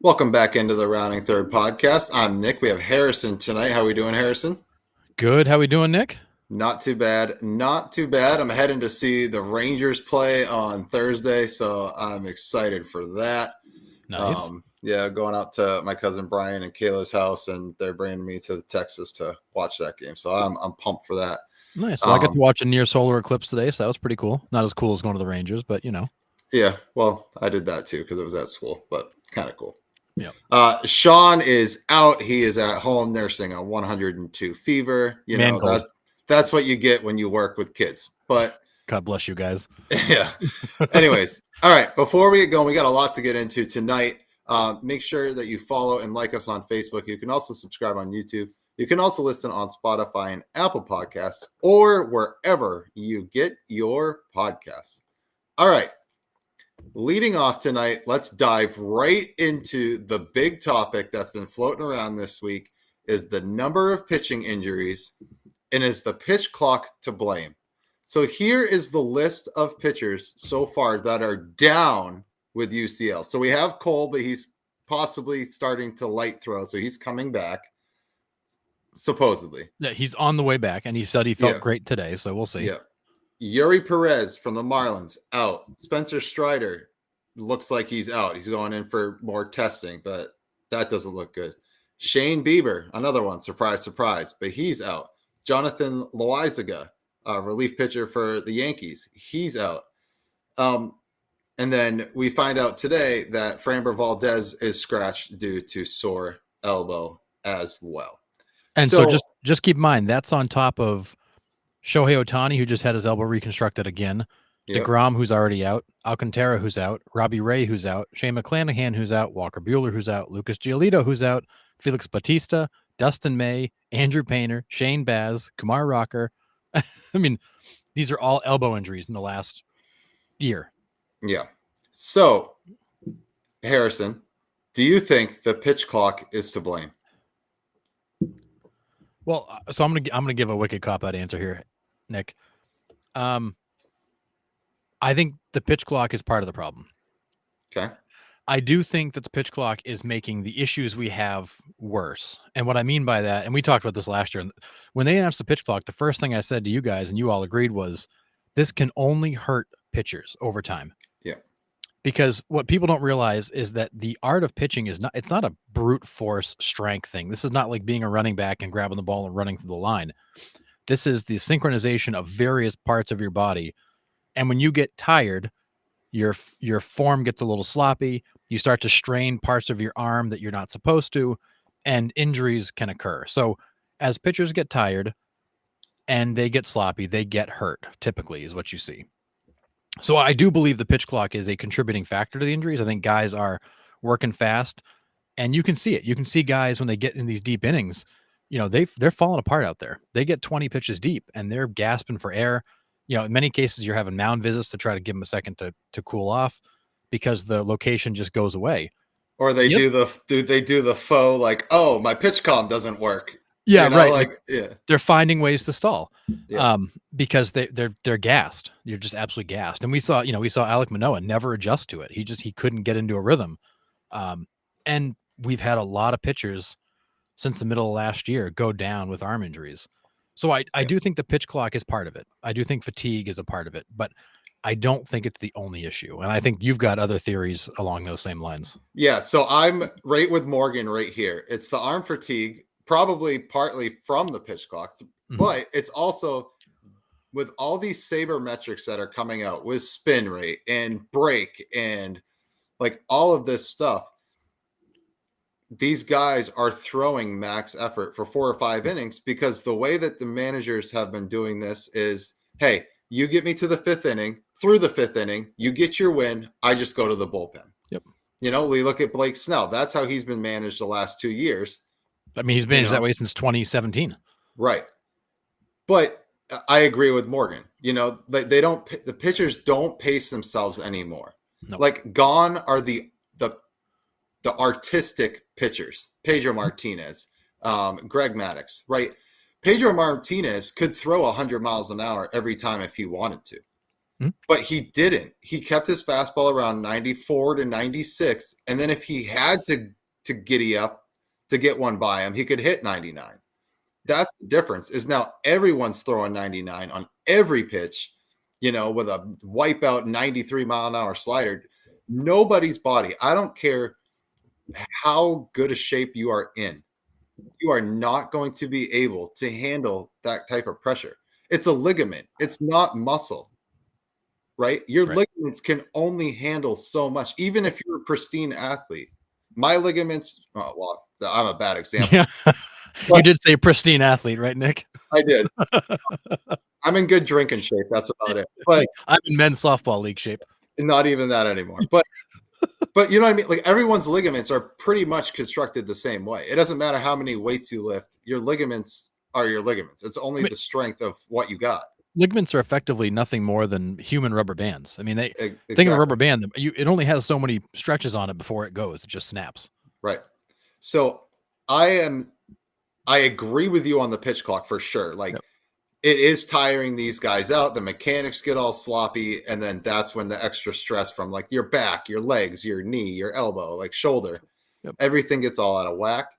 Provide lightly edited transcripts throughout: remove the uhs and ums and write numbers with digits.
Welcome back into the Rounding Third podcast. I'm Nick. We have Harrison tonight. How are we doing, Harrison? Good. How we doing, Nick? Not too bad. Not too bad. I'm heading to see the Rangers play on Thursday, so I'm excited for that. Nice. Yeah, going out to my cousin Brian and Kayla's house, and they're bringing me to Texas to watch that game. So I'm pumped for that. Nice. Well, I got to watch a near solar eclipse today, so that was pretty cool. Not as cool as going to the Rangers, but Yeah, well, I did that too because it was at school, but kind of cool. Yeah. Sean is out. He is at home nursing a 102 fever. That's what you get when you work with kids. But God bless you guys. yeah. Anyways, all right. Before we get going, we got a lot to get into tonight. Make sure that you follow and like us on Facebook. You can also subscribe on YouTube. You can also listen on Spotify and Apple Podcasts or wherever you get your podcasts. All right. Leading off tonight, let's dive right into the big topic that's been floating around this week is the number of pitching injuries and is the pitch clock to blame. So here is the list of pitchers so far that are down with UCL. So we have Cole, but he's possibly starting to light throw, so he's coming back, supposedly. Yeah, he's on the way back, and he said he felt great today, so we'll see. Yeah. Yuri Perez from the Marlins, out. Spencer Strider looks like he's out. He's going in for more testing, but that doesn't look good. Shane Bieber, another one, surprise, surprise, but he's out. Jonathan Loizaga, relief pitcher for the Yankees, he's out. And then we find out today that Framber Valdez is scratched due to sore elbow as well. And so just keep in mind, that's on top of Shohei Ohtani, who just had his elbow reconstructed again. Yep. DeGrom, who's already out. Alcantara, who's out. Robbie Ray, who's out. Shane McClanahan, who's out. Walker Buehler, who's out. Lucas Giolito, who's out. Felix Bautista, Dustin May, Andrew Painter, Shane Baz, Kumar Rocker. I mean, these are all elbow injuries in the last year. Yeah. So, Harrison, do you think the pitch clock is to blame? Well, so I'm gonna give a wicked cop-out answer here, Nick. I think the pitch clock is part of the problem. Okay. I do think that the pitch clock is making the issues we have worse. And what I mean by that, and we talked about this last year, when they announced the pitch clock, the first thing I said to you guys, and you all agreed, was this can only hurt pitchers over time. Yeah. Because what people don't realize is that the art of pitching it's not a brute force strength thing. This is not like being a running back and grabbing the ball and running through the line. This is the synchronization of various parts of your body. And when you get tired, your form gets a little sloppy. You start to strain parts of your arm that you're not supposed to, and injuries can occur. So as pitchers get tired and they get sloppy, they get hurt, typically, is what you see. So I do believe the pitch clock is a contributing factor to the injuries. I think guys are working fast, and you can see it. You can see guys when they get in these deep innings, they're falling apart out there. They get 20 pitches deep, and they're gasping for air. In many cases, you're having mound visits to try to give them a second to cool off because the location just goes away. Or they do the faux, like, oh, my pitch calm doesn't work. Yeah, right. They're finding ways to stall, because they're gassed. You're just absolutely gassed. And we saw Alek Manoah never adjust to it. He couldn't get into a rhythm. And we've had a lot of pitchers since the middle of last year go down with arm injuries. So I do think the pitch clock is part of it. I do think fatigue is a part of it, but I don't think it's the only issue. And I think you've got other theories along those same lines. Yeah. So I'm right with Morgan right here. It's the arm fatigue, probably partly from the pitch clock, but it's also with all these sabermetrics that are coming out with spin rate and break and like all of this stuff. These guys are throwing max effort for 4 or 5 innings because the way that the managers have been doing this is, hey, you get me to the 5th inning, through the 5th inning, you get your win, I just go to the bullpen. Yep. We look at Blake Snell. That's how he's been managed the last 2 years. I mean, he's managed that way since 2017. Right. But I agree with Morgan. The pitchers don't pace themselves anymore. Nope. Like gone are the artistic pitchers. Pedro Martinez, Greg Maddux, right? Pedro Martinez could throw 100 miles an hour every time if he wanted to. But he didn't. He kept his fastball around 94 to 96. And then if he had to giddy up to get one by him, he could hit 99. That's the difference. Is now everyone's throwing 99 on every pitch, with a wipeout 93 mile an hour slider. Nobody's body, I don't care how good a shape you are in, you are not going to be able to handle that type of pressure. It's a ligament. It's not muscle, right? Your Right. ligaments can only handle so much, even if you're a pristine athlete. My ligaments, well, I'm a bad example. Yeah. You did say pristine athlete, right, Nick? I did. I'm in good drinking shape. That's about it. But I'm in men's softball league shape. not even that anymore. But you know what I mean? Like everyone's ligaments are pretty much constructed the same way. It doesn't matter how many weights you lift. Your ligaments are your ligaments. It's only the strength of what you got. Ligaments are effectively nothing more than human rubber bands. I mean, Exactly. think of a rubber band. It only has so many stretches on it before it goes. It just snaps. Right. So I agree with you on the pitch clock for sure. Like it is tiring these guys out. The mechanics get all sloppy. And then that's when the extra stress from like your back, your legs, your knee, your elbow, like shoulder, everything gets all out of whack.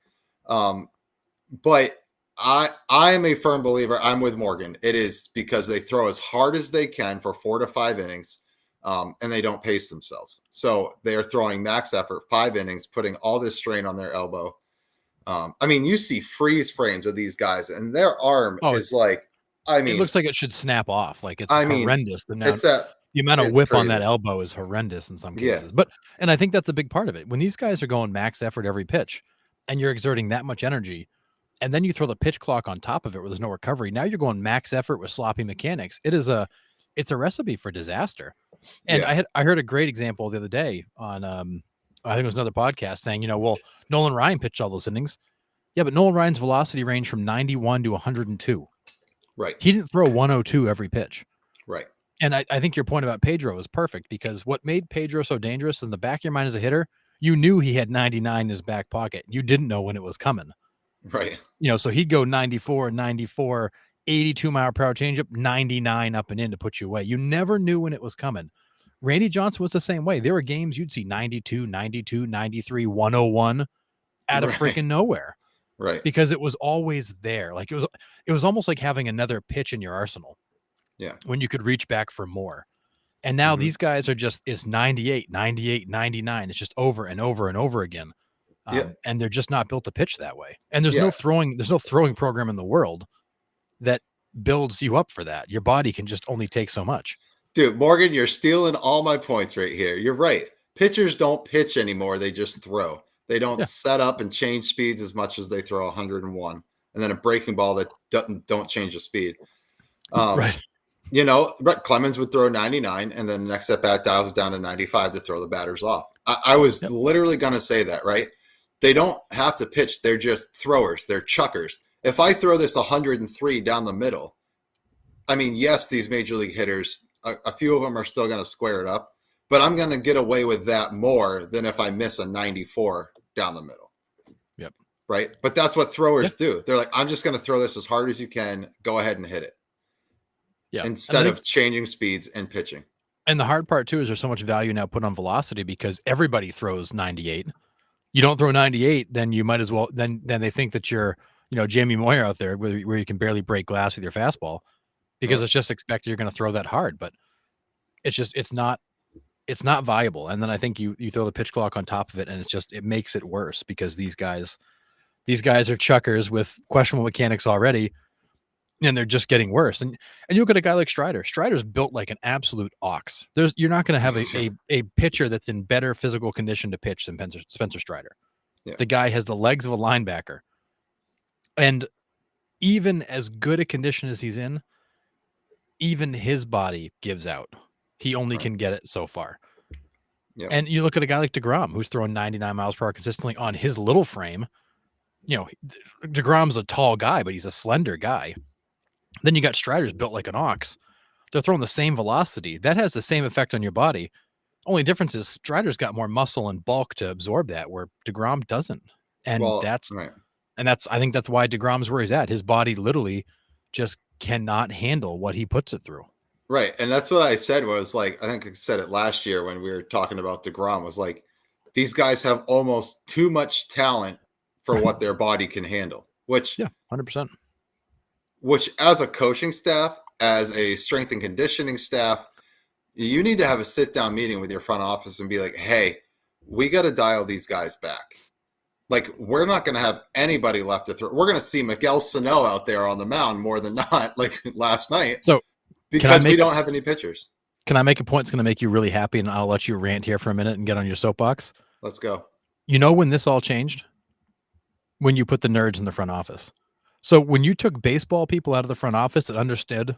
But I am a firm believer. I'm with Morgan. It is because they throw as hard as they can for 4 to 5 innings. And they don't pace themselves. So they are throwing max effort, 5 innings, putting all this strain on their elbow. I mean, you see freeze frames of these guys, and their arm is like, it looks like it should snap off. Like it's horrendous. The amount of whip on that elbow is horrendous in some cases. Yeah. And I think that's a big part of it. When these guys are going max effort every pitch, and you're exerting that much energy, and then you throw the pitch clock on top of it where there's no recovery. Now you're going max effort with sloppy mechanics. It's a recipe for disaster. And I heard a great example the other day on I think it was another podcast saying, Nolan Ryan pitched all those innings. Yeah, but Nolan Ryan's velocity range from 91 to 102. Right. He didn't throw 102 every pitch. Right. And I think your point about Pedro is perfect because what made Pedro so dangerous in the back of your mind as a hitter, you knew he had 99 in his back pocket. You didn't know when it was coming. Right. So he'd go 94, 94, 82 mile per hour changeup, 99 up and in to put you away. You never knew when it was coming. Randy Johnson was the same way. There were games you'd see 92, 92, 93, 101 out of freaking nowhere. Right. Because it was always there. Like it was almost like having another pitch in your arsenal. Yeah. When you could reach back for more. And now these guys are it's 98, 98, 99. It's just over and over and over again. And they're just not built to pitch that way. And there's no throwing program in the world that builds you up for that. Your body can just only take so much. Dude, Morgan, you're stealing all my points right here. You're right. Pitchers don't pitch anymore. They just throw. They don't set up and change speeds as much as they throw 101. And then a breaking ball that don't change the speed. Right. Brett Clemens would throw 99 and then the next at bat dials it down to 95 to throw the batters off. I was literally going to say that, right? They don't have to pitch. They're just throwers. They're chuckers. If I throw this 103 down the middle, I mean, yes, these major league hitters, a few of them are still going to square it up, but I'm going to get away with that more than if I miss a 94 down the middle. Yep. Right. But that's what throwers do. They're like, I'm just going to throw this as hard as you can. Go ahead and hit it. Yeah. Instead of changing speeds and pitching. And the hard part too is there's so much value now put on velocity because everybody throws 98. You don't throw 98, then you might as well. Then they think that you're, Jamie Moyer out there where you can barely break glass with your fastball because it's just expected you're going to throw that hard. But it's not viable. And then I think you throw the pitch clock on top of it, and it makes it worse because these guys are chuckers with questionable mechanics already. And they're just getting worse. And you look at a guy like Strider. Strider's built like an absolute ox. You're not going to have a pitcher that's in better physical condition to pitch than Spencer Strider. Yeah. The guy has the legs of a linebacker. And even as good a condition as he's in, even his body gives out. He only can get it so far. Yeah. And you look at a guy like DeGrom, who's throwing 99 miles per hour consistently on his little frame. DeGrom's a tall guy, but he's a slender guy. Then you got Strider's built like an ox. They're throwing the same velocity. That has the same effect on your body. Only difference is Strider's got more muscle and bulk to absorb that, where DeGrom doesn't. And I think that's why DeGrom's where he's at. His body literally just cannot handle what he puts it through. Right. And that's what I said was like, I think I said it last year when we were talking about DeGrom was like, these guys have almost too much talent for what their body can handle, Yeah, 100%. which as a coaching staff, as a strength and conditioning staff, you need to have a sit down meeting with your front office and be like, hey, we got to dial these guys back. Like, we're not going to have anybody left to throw. We're going to see Miguel Sano out there on the mound more than not, like last night, So because we don't have any pitchers. Can I make a point that's going to make you really happy, and I'll let you rant here for a minute and get on your soapbox? Let's go. You know when this all changed? When you put the nerds in the front office. So when you took baseball people out of the front office that understood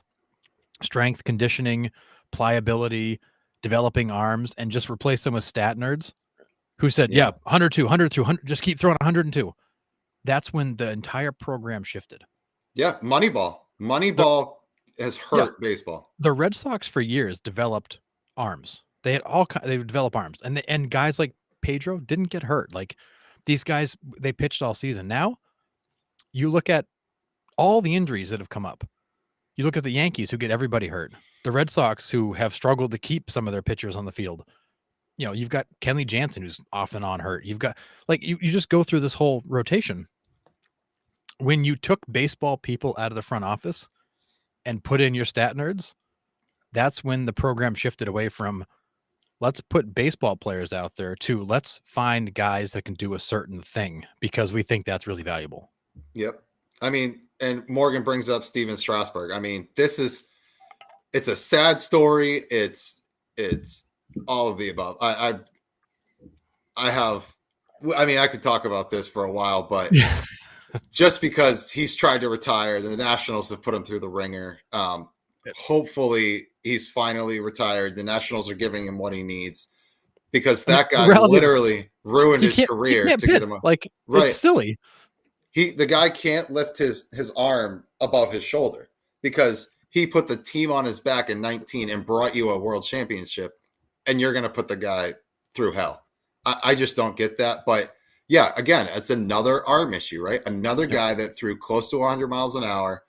strength, conditioning, pliability, developing arms, and just replaced them with stat nerds who said, yeah 102, 102, 100, just keep throwing 102. That's when the entire program shifted. Yeah, Moneyball has hurt baseball. The Red Sox for years developed arms. They had they would develop arms, and guys like Pedro didn't get hurt. Like these guys, they pitched all season. Now you look at all the injuries that have come up. You look at the Yankees who get everybody hurt. The Red Sox who have struggled to keep some of their pitchers on the field. You know, you've got Kenley Jansen who's off and on hurt. You've got like you just go through this whole rotation. When you took baseball people out of the front office and put in your stat nerds, that's when the program shifted away from let's put baseball players out there to let's find guys that can do a certain thing because we think that's really valuable. Yep. I mean, and Morgan brings up Steven Strasburg. I mean, it's a sad story. It's all of the above. I could talk about this for a while, but just because he's tried to retire, the Nationals have put him through the ringer. Hopefully he's finally retired. The Nationals are giving him what he needs because that guy literally ruined his career to get him. Like, right. It's silly. The guy can't lift his arm above his shoulder because he put the team on his back in 19 and brought you a world championship, and you're going to put the guy through hell. I just don't get that. But yeah, again, it's another arm issue, right? Another guy that threw close to 100 miles an hour,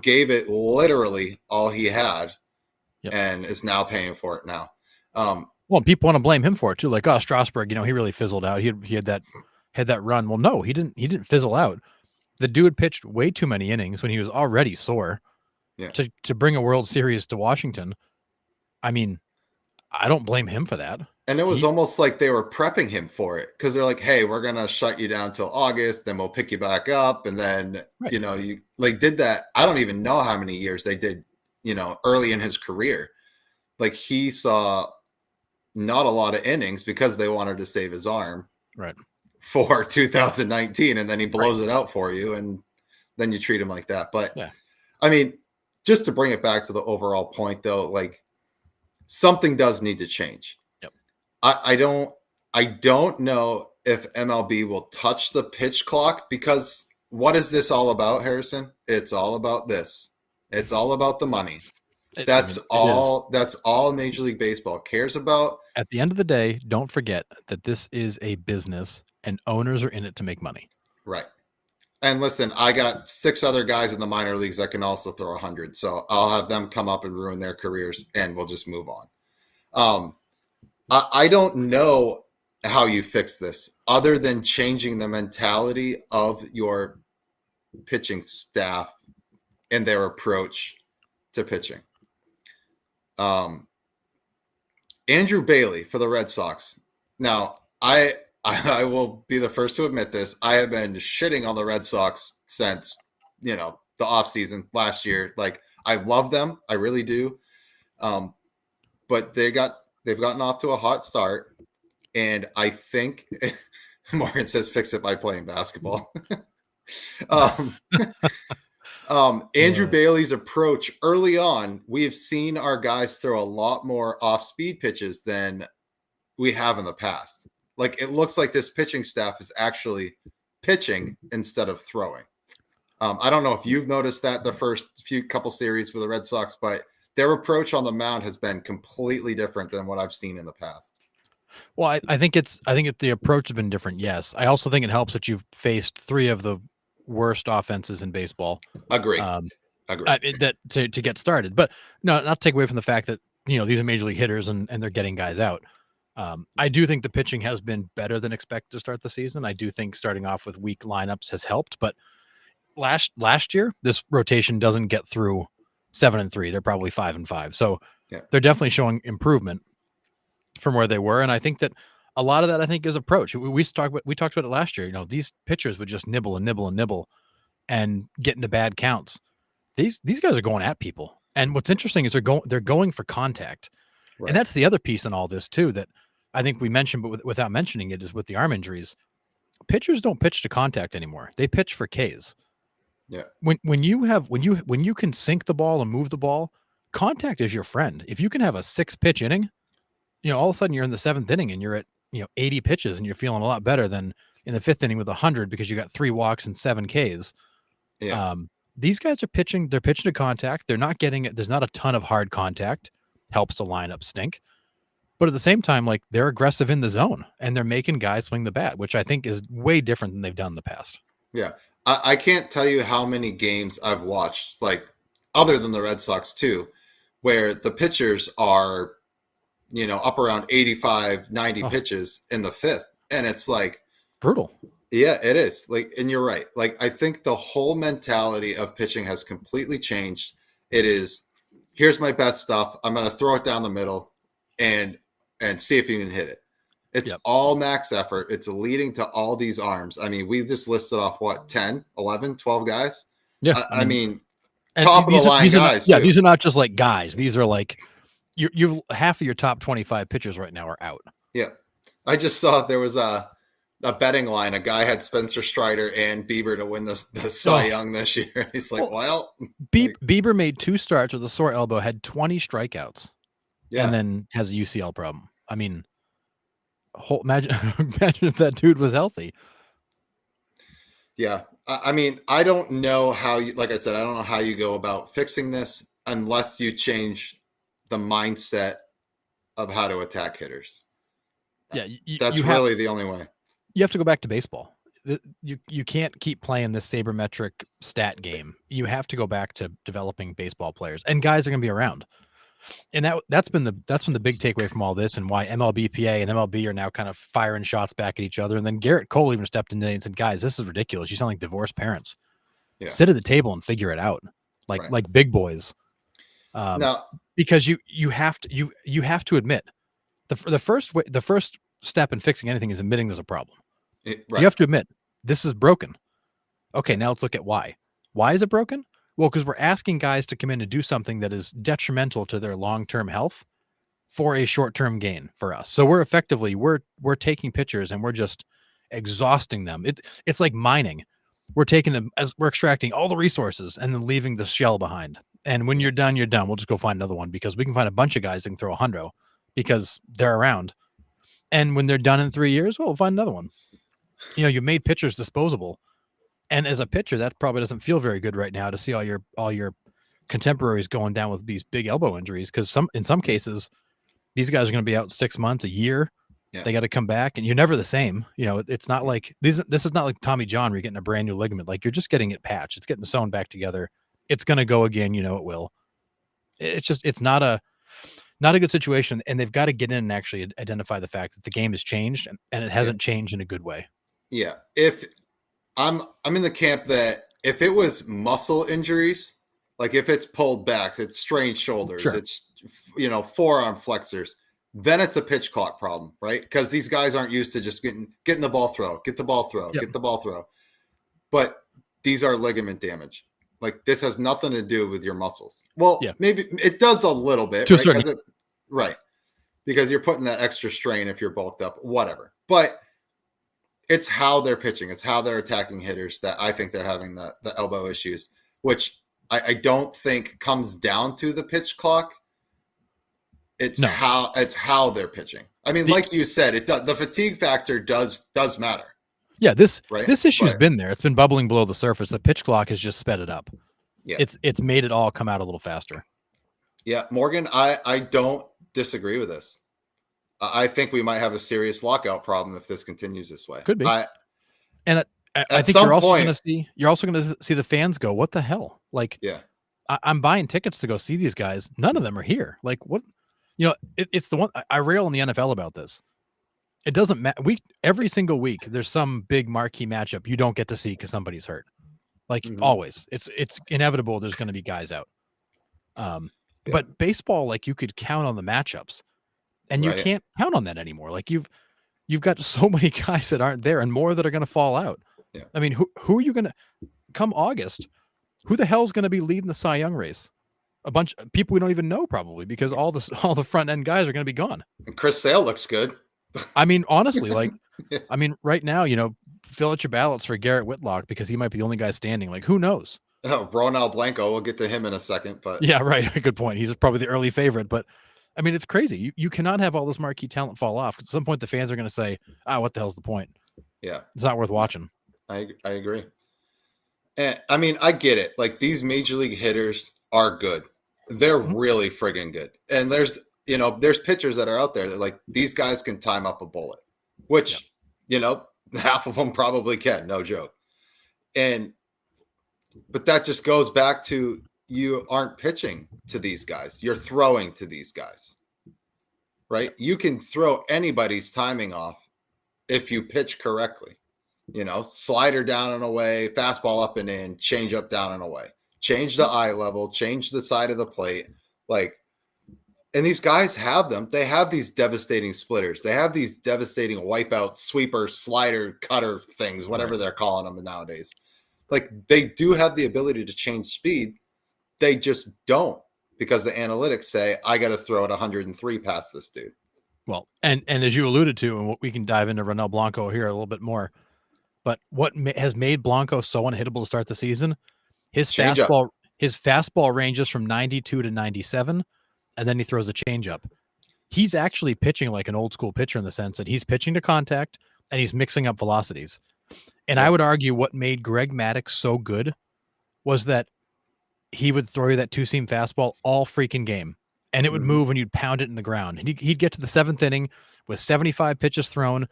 gave it literally all he had, and is now paying for it now. Well, people want to blame him for it too. Like, oh, Strasburg, he really fizzled out. He had that run. Well, no, he didn't fizzle out. The dude pitched way too many innings when he was already sore to bring a World Series to Washington. I mean, I don't blame him for that. And it was almost like they were prepping him for it because they're like, hey, we're going to shut you down till August. Then we'll pick you back up. And then, you like did that. I don't even know how many years they did, early in his career. Like he saw not a lot of innings because they wanted to save his arm. Right. For 2019, and then he blows it out for you, and then you treat him like that. But I mean, just to bring it back to the overall point, though, like something does need to change. Yep. I don't know if MLB will touch the pitch clock because what is this all about, Harrison? It's all about this. It's all about the money. That's all Major League Baseball cares about. At the end of the day, don't forget that this is a business and owners are in it to make money. Right. And listen, I got 6 other guys in the minor leagues that can also throw 100. So I'll have them come up and ruin their careers and we'll just move on. I don't know how you fix this other than changing the mentality of your pitching staff and their approach to pitching. Andrew Bailey for the Red Sox. Now, I will be the first to admit this. I have been shitting on the Red Sox since, the offseason last year. Like, I love them. I really do. But they've gotten off to a hot start. And I think Morgan says fix it by playing basketball. Andrew Bailey's approach early on, we have seen our guys throw a lot more off-speed pitches than we have in the past. Like, it looks like this pitching staff is actually pitching instead of throwing. I don't know if you've noticed that the first couple series for the Red Sox, but their approach on the mound has been completely different than what I've seen in the past. Well, I think the approach has been different. Yes. I also think it helps that you've faced 3 of the worst offenses in baseball. Agree. Agreed. that to get started. But no, not to take away from the fact that these are major league hitters and they're getting guys out. I do think the pitching has been better than expected to start the season. I do think starting off with weak lineups has helped, but last year this rotation doesn't get through 7-3. They're probably 5-5. So they're definitely showing improvement from where they were. And I think that a lot of that, I think, is approach. We talked about it last year. These pitchers would just nibble and nibble and nibble and get into bad counts. These guys are going at people. And what's interesting is they're going for contact. Right. And that's the other piece in all this too, that I think we mentioned, but without mentioning it, is with the arm injuries. Pitchers don't pitch to contact anymore. They pitch for Ks. Yeah. When you can sink the ball and move the ball, contact is your friend. If you can have a 6-pitch inning, all of a sudden you're in the 7th inning and you're at 80 pitches and you're feeling a lot better than in the 5th inning with 100 because you got 3 walks and 7 Ks. Yeah. These guys are pitching. They're pitching to contact. They're not getting it. There's not a ton of hard contact. Helps the lineup stink. But at the same time, like, they're aggressive in the zone and they're making guys swing the bat, which I think is way different than they've done in the past. Yeah. I can't tell you how many games I've watched, like, other than the Red Sox too, where the pitchers are, up around 85, 90 pitches in the 5th. And it's like brutal. Yeah, it is. Like, and you're right. Like, I think the whole mentality of pitching has completely changed. It is, here's my best stuff. I'm going to throw it down the middle and see if you can hit it. It's all max effort. It's leading to all these arms. I mean, we just listed off 10, 11, 12 guys. Yeah. I mean, top of the line guys. These are not just like guys. These are like, you've half of your top 25 pitchers right now are out. Yeah. I just saw there was a betting line. A guy had Spencer Strider and Bieber to win the Cy Young this year. He's like, Bieber made 2 starts with a sore elbow, had 20 strikeouts, and then has a UCL problem. I mean, imagine if that dude was healthy. Yeah. I mean, I don't know how you, like I said, I don't know how you go about fixing this unless you change the mindset of how to attack hitters. Yeah. That's really the only way. You have to go back to baseball. You can't keep playing this sabermetric stat game. You have to go back to developing baseball players, and guys are going to be around. And that's been the big takeaway from all this, and why MLBPA and MLB are now kind of firing shots back at each other. And then Garrett Cole even stepped in and said, "Guys, this is ridiculous. You sound like divorced parents. Yeah. Sit at the table and figure it out, like big boys." No, because you have to admit the first step in fixing anything is admitting there's a problem. You have to admit this is broken. Okay, now let's look at why. Why is it broken? Well, because we're asking guys to come in and do something that is detrimental to their long-term health for a short-term gain for us. So we're effectively we're taking pitchers and we're just exhausting them. It's like mining. We're taking them as we're extracting all the resources and then leaving the shell behind. And when you're done, you're done. We'll just go find another one because we can find a bunch of guys that can throw 100 because they're around. And when they're done in 3 years, we'll find another one. You've made pitchers disposable. And as a pitcher, that probably doesn't feel very good right now to see all your contemporaries going down with these big elbow injuries. Because in some cases, these guys are going to be out 6 months, a year. Yeah. They got to come back, and you're never the same. It's not like this is not like Tommy John where you're getting a brand new ligament. Like, you're just getting it patched. It's getting sewn back together. It's going to go again. It will. It's not a good situation, and they've got to get in and actually identify the fact that the game has changed, and it hasn't changed in a good way. Yeah. If I'm in the camp that if it was muscle injuries, like if it's pulled backs, it's strained shoulders, it's forearm flexors, then it's a pitch clock problem, right? Because these guys aren't used to just getting the ball throw, get the ball throw, get the ball throw. But these are ligament damage. Like, this has nothing to do with your muscles. Well, maybe it does a little bit, right? Because you're putting that extra strain if you're bulked up, whatever. But it's how they're pitching. It's how they're attacking hitters that I think they're having the elbow issues, which I don't think comes down to the pitch clock. It's how they're pitching. I mean, like you said, the fatigue factor does matter. Yeah, this issue's been there. It's been bubbling below the surface. The pitch clock has just sped it up. Yeah, it's made it all come out a little faster. Yeah, Morgan, I don't disagree with this. I think we might have a serious lockout problem if this continues this way. Could be. I think you're also going to see the fans go, "What the hell?" Like, I'm buying tickets to go see these guys. None of them are here. Like what? It's the one I rail on the NFL about this. It doesn't matter. Every single week there's some big marquee matchup you don't get to see because somebody's hurt. Like always, it's inevitable. There's going to be guys out. But baseball, like you could count on the matchups, and you can't count on that anymore. Like you've got so many guys that aren't there, and more that are going to fall out. Yeah. I mean, who are you going to come August? Who the hell's going to be leading the Cy Young race? A bunch of people we don't even know probably because all the front end guys are going to be gone. And Chris Sale looks good. I mean, honestly, like, I mean, right now, fill out your ballots for Garrett Whitlock because he might be the only guy standing. Like, who knows? Oh, Ronald Blanco. We'll get to him in a second, but yeah, right. Good point. He's probably the early favorite, but I mean, it's crazy. You cannot have all this marquee talent fall off. At some point, the fans are going to say, what the hell's the point? Yeah. It's not worth watching. I agree. And I mean, I get it. Like these major league hitters are good. They're really friggin' good. And there's pitchers that are out there that like these guys can time up a bullet, which, half of them probably can, no joke. But that just goes back to you aren't pitching to these guys. You're throwing to these guys, right? You can throw anybody's timing off if you pitch correctly. Slider down and away, fastball up and in, change up down and away, change the eye level, change the side of the plate. And these guys have them. They have these devastating splitters. They have these devastating wipeout, sweeper, slider, cutter things, whatever they're calling them nowadays. Like they do have the ability to change speed. They just don't because the analytics say, I got to throw it 103 past this dude. Well, and as you alluded to, and we can dive into Ronel Blanco here a little bit more, but what has made Blanco so unhittable to start the season, his fastball ranges from 92 to 97, and then he throws a changeup. He's actually pitching like an old school pitcher in the sense that he's pitching to contact and he's mixing up velocities. And I would argue what made Greg Maddux so good was that he would throw you that two-seam fastball all freaking game, and it would move and you'd pound it in the ground. And he'd get to the seventh inning with 75 pitches thrown,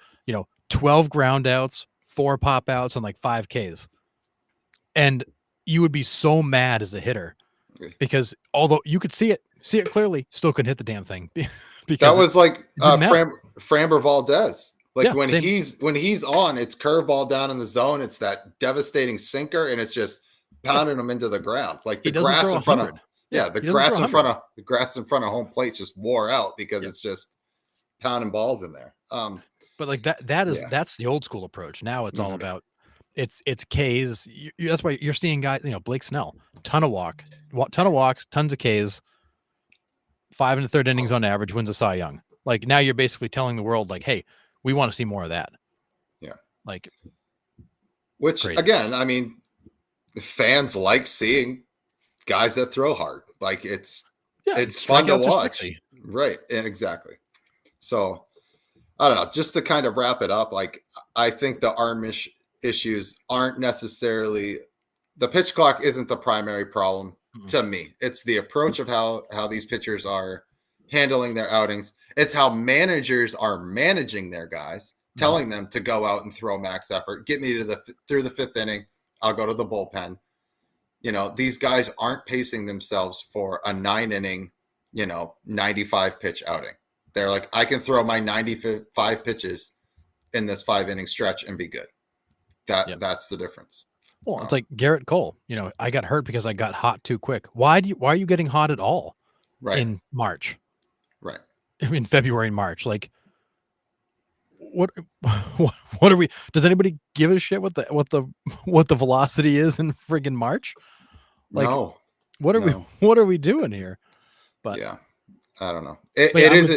12 ground outs, 4 pop outs, and like 5 Ks. And you would be so mad as a hitter because although you could see it clearly, still couldn't hit the damn thing. Because that was like Framber Valdez. Like when he's on, it's curveball down in the zone. It's that devastating sinker, and it's just pounding him into the ground. Like the grass in front of the grass in front of home plate's just wore out because it's just pounding balls in there. But like that's the old school approach. Now it's all about it's Ks. That's why you're seeing guys, Blake Snell, ton of walks, tons of Ks, 5 and a third innings on average, wins a Cy Young. Like now you're basically telling the world like, hey, we want to see more of that. Yeah. Like, which crazy. Again, I mean, fans like seeing guys that throw hard. Like it's fun to watch. Right. And exactly. So I don't know, just to kind of wrap it up. Like I think the arm issues aren't necessarily, the pitch clock isn't the primary problem to me. It's the approach of how these pitchers are handling their outings. It's how managers are managing their guys, telling them to go out and throw max effort, get me through the 5th inning. I'll go to the bullpen. These guys aren't pacing themselves for a 9-inning, 95 pitch outing. They're like, I can throw my 95 pitches in this 5-inning stretch and be good. That's the difference. Well, it's like Garrett Cole. I got hurt because I got hot too quick. Why are you getting hot at all? Right. In March? Right. In February and March, like what are we? Does anybody give a shit what the velocity is in friggin' March? Like, no. What are we doing here? But yeah, I don't know.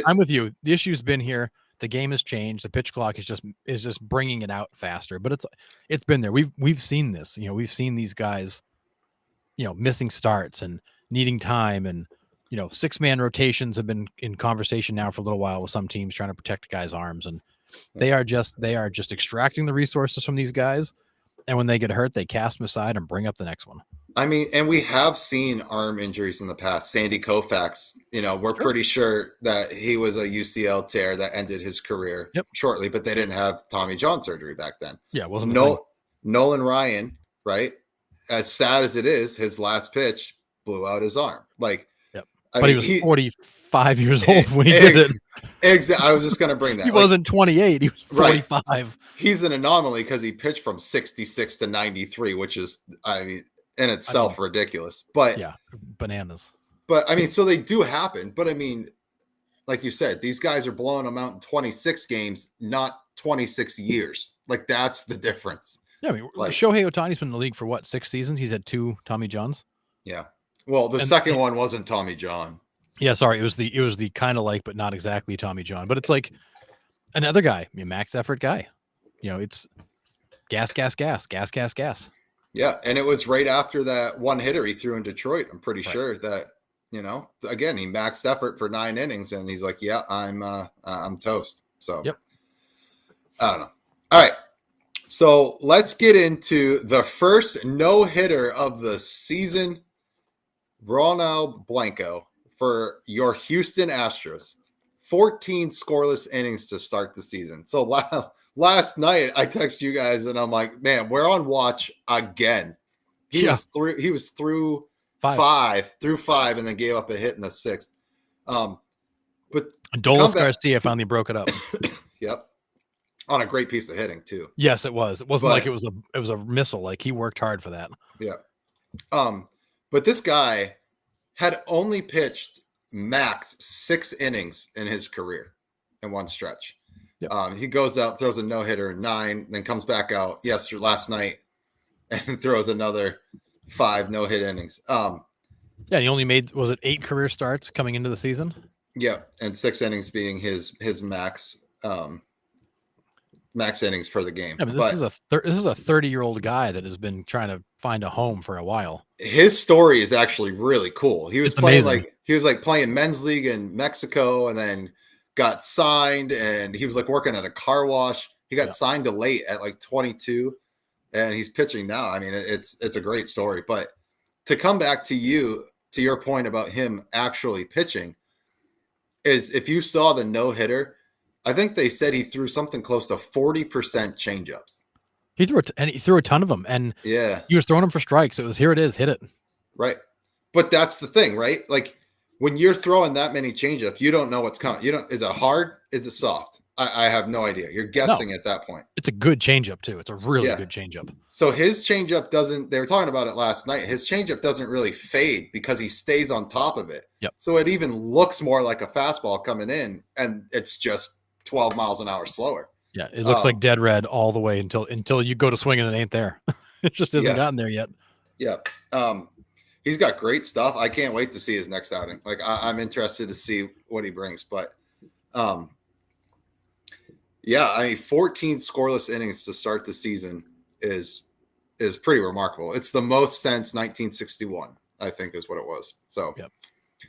I'm with you. The issue's been here. The game has changed. The pitch clock is just bringing it out faster. But it's been there. We've seen this. We've seen these guys, missing starts and needing time, and 6-man rotations have been in conversation now for a little while with some teams trying to protect guys' arms, and they are just extracting the resources from these guys. And when they get hurt, they cast them aside and bring up the next one. I mean, and we have seen arm injuries in the past. Sandy Koufax, we're pretty sure that he was a UCL tear that ended his career shortly, but they didn't have Tommy John surgery back then. Yeah, it wasn't Nolan Ryan, right? As sad as it is, his last pitch, blew out his arm. Like, Yep. I But he mean, was 45 years old when he did it. Exactly. I was just going to bring that. He wasn't 28. He was 45. Right. He's an anomaly because he pitched from 66 to 93, which is, I mean, in itself ridiculous. But yeah, bananas. But I mean, so they do happen. But I mean, like you said, these guys are blowing them out in 26 games, not 26 years. Like, that's the difference. Yeah, I mean, Like, Shohei Ohtani's been in the league for what, 6 seasons? He's had 2 Tommy Johns. Yeah. Well, the second one wasn't Tommy John. Yeah, sorry, it was the kind of like, but not exactly Tommy John. But it's like another guy, max effort guy. It's gas. Yeah, and it was right after that one hitter he threw in Detroit. I'm pretty sure that again, he maxed effort for 9 innings, and he's like, "Yeah, I'm toast." So, yep. I don't know. All right, so let's get into the first no hitter of the season. Ronald Blanco for your Houston Astros. 14 scoreless innings to start the season. So last night I texted you guys and I'm like, man, we're on watch again. He was through five and then gave up a hit in the 6th. But Adolis Garcia finally broke it up. Yep. On a great piece of hitting too. Yes, it was. It wasn't like it was a missile. Like, he worked hard for that. Yeah. But this guy had only pitched max 6 innings in his career in one stretch. Yep. He goes out, throws a no-hitter in 9, then comes back out last night and throws another 5 no-hit innings. Yeah, he only made, was it 8 career starts coming into the season? Yeah, and 6 innings being his max max innings per the game. I mean, this is a 30-year-old guy that has been trying to find a home for a while. His story is actually really cool. He was playing men's league in Mexico, and then got signed, and he was like working at a car wash. He got signed to late at like 22, and he's pitching now. I mean, it's a great story. But to come back to your point about him actually pitching, is if you saw the no hitter, I think they said he threw something close to 40% changeups. He threw a ton of them, and he was throwing them for strikes. It was, here it is, hit it. Right. But that's the thing, right? Like, when you're throwing that many changeups, you don't know what's coming. Is it hard? Is it soft? I have no idea. You're guessing at that point. It's a good changeup too. It's a really good changeup. So his changeup doesn't, they were talking about it last night. His changeup doesn't really fade because he stays on top of it. Yep. So it even looks more like a fastball coming in, and it's just 12 miles an hour slower. Yeah. It looks like dead red all the way until you go to swing and it ain't there. It just hasn't gotten there yet. Yeah. He's got great stuff. I can't wait to see his next outing. Like, I'm interested to see what he brings, but, yeah, I mean, 14 scoreless innings to start the season is pretty remarkable. It's the most since 1961, I think, is what it was. So,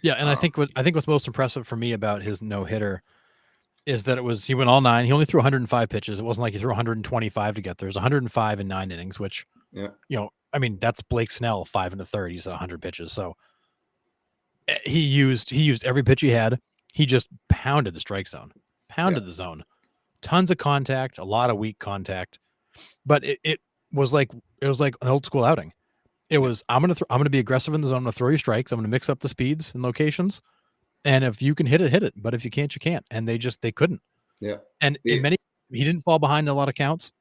yeah, and I think what's most impressive for me about his no hitter is that he went all 9. He only threw 105 pitches. It wasn't like he threw 125 to get there. It was 105 in 9 innings, which I mean, that's Blake Snell 5 1/3. He's 100 pitches. So he used every pitch he had. He just pounded the strike zone, the zone. Tons of contact, a lot of weak contact, but it was like an old school outing. It was, I'm gonna be aggressive in the zone. I'm gonna throw you strikes. I'm gonna mix up the speeds and locations, and if you can hit it. But if you can't, you can't. And they couldn't. Yeah. And in many, he didn't fall behind in a lot of counts,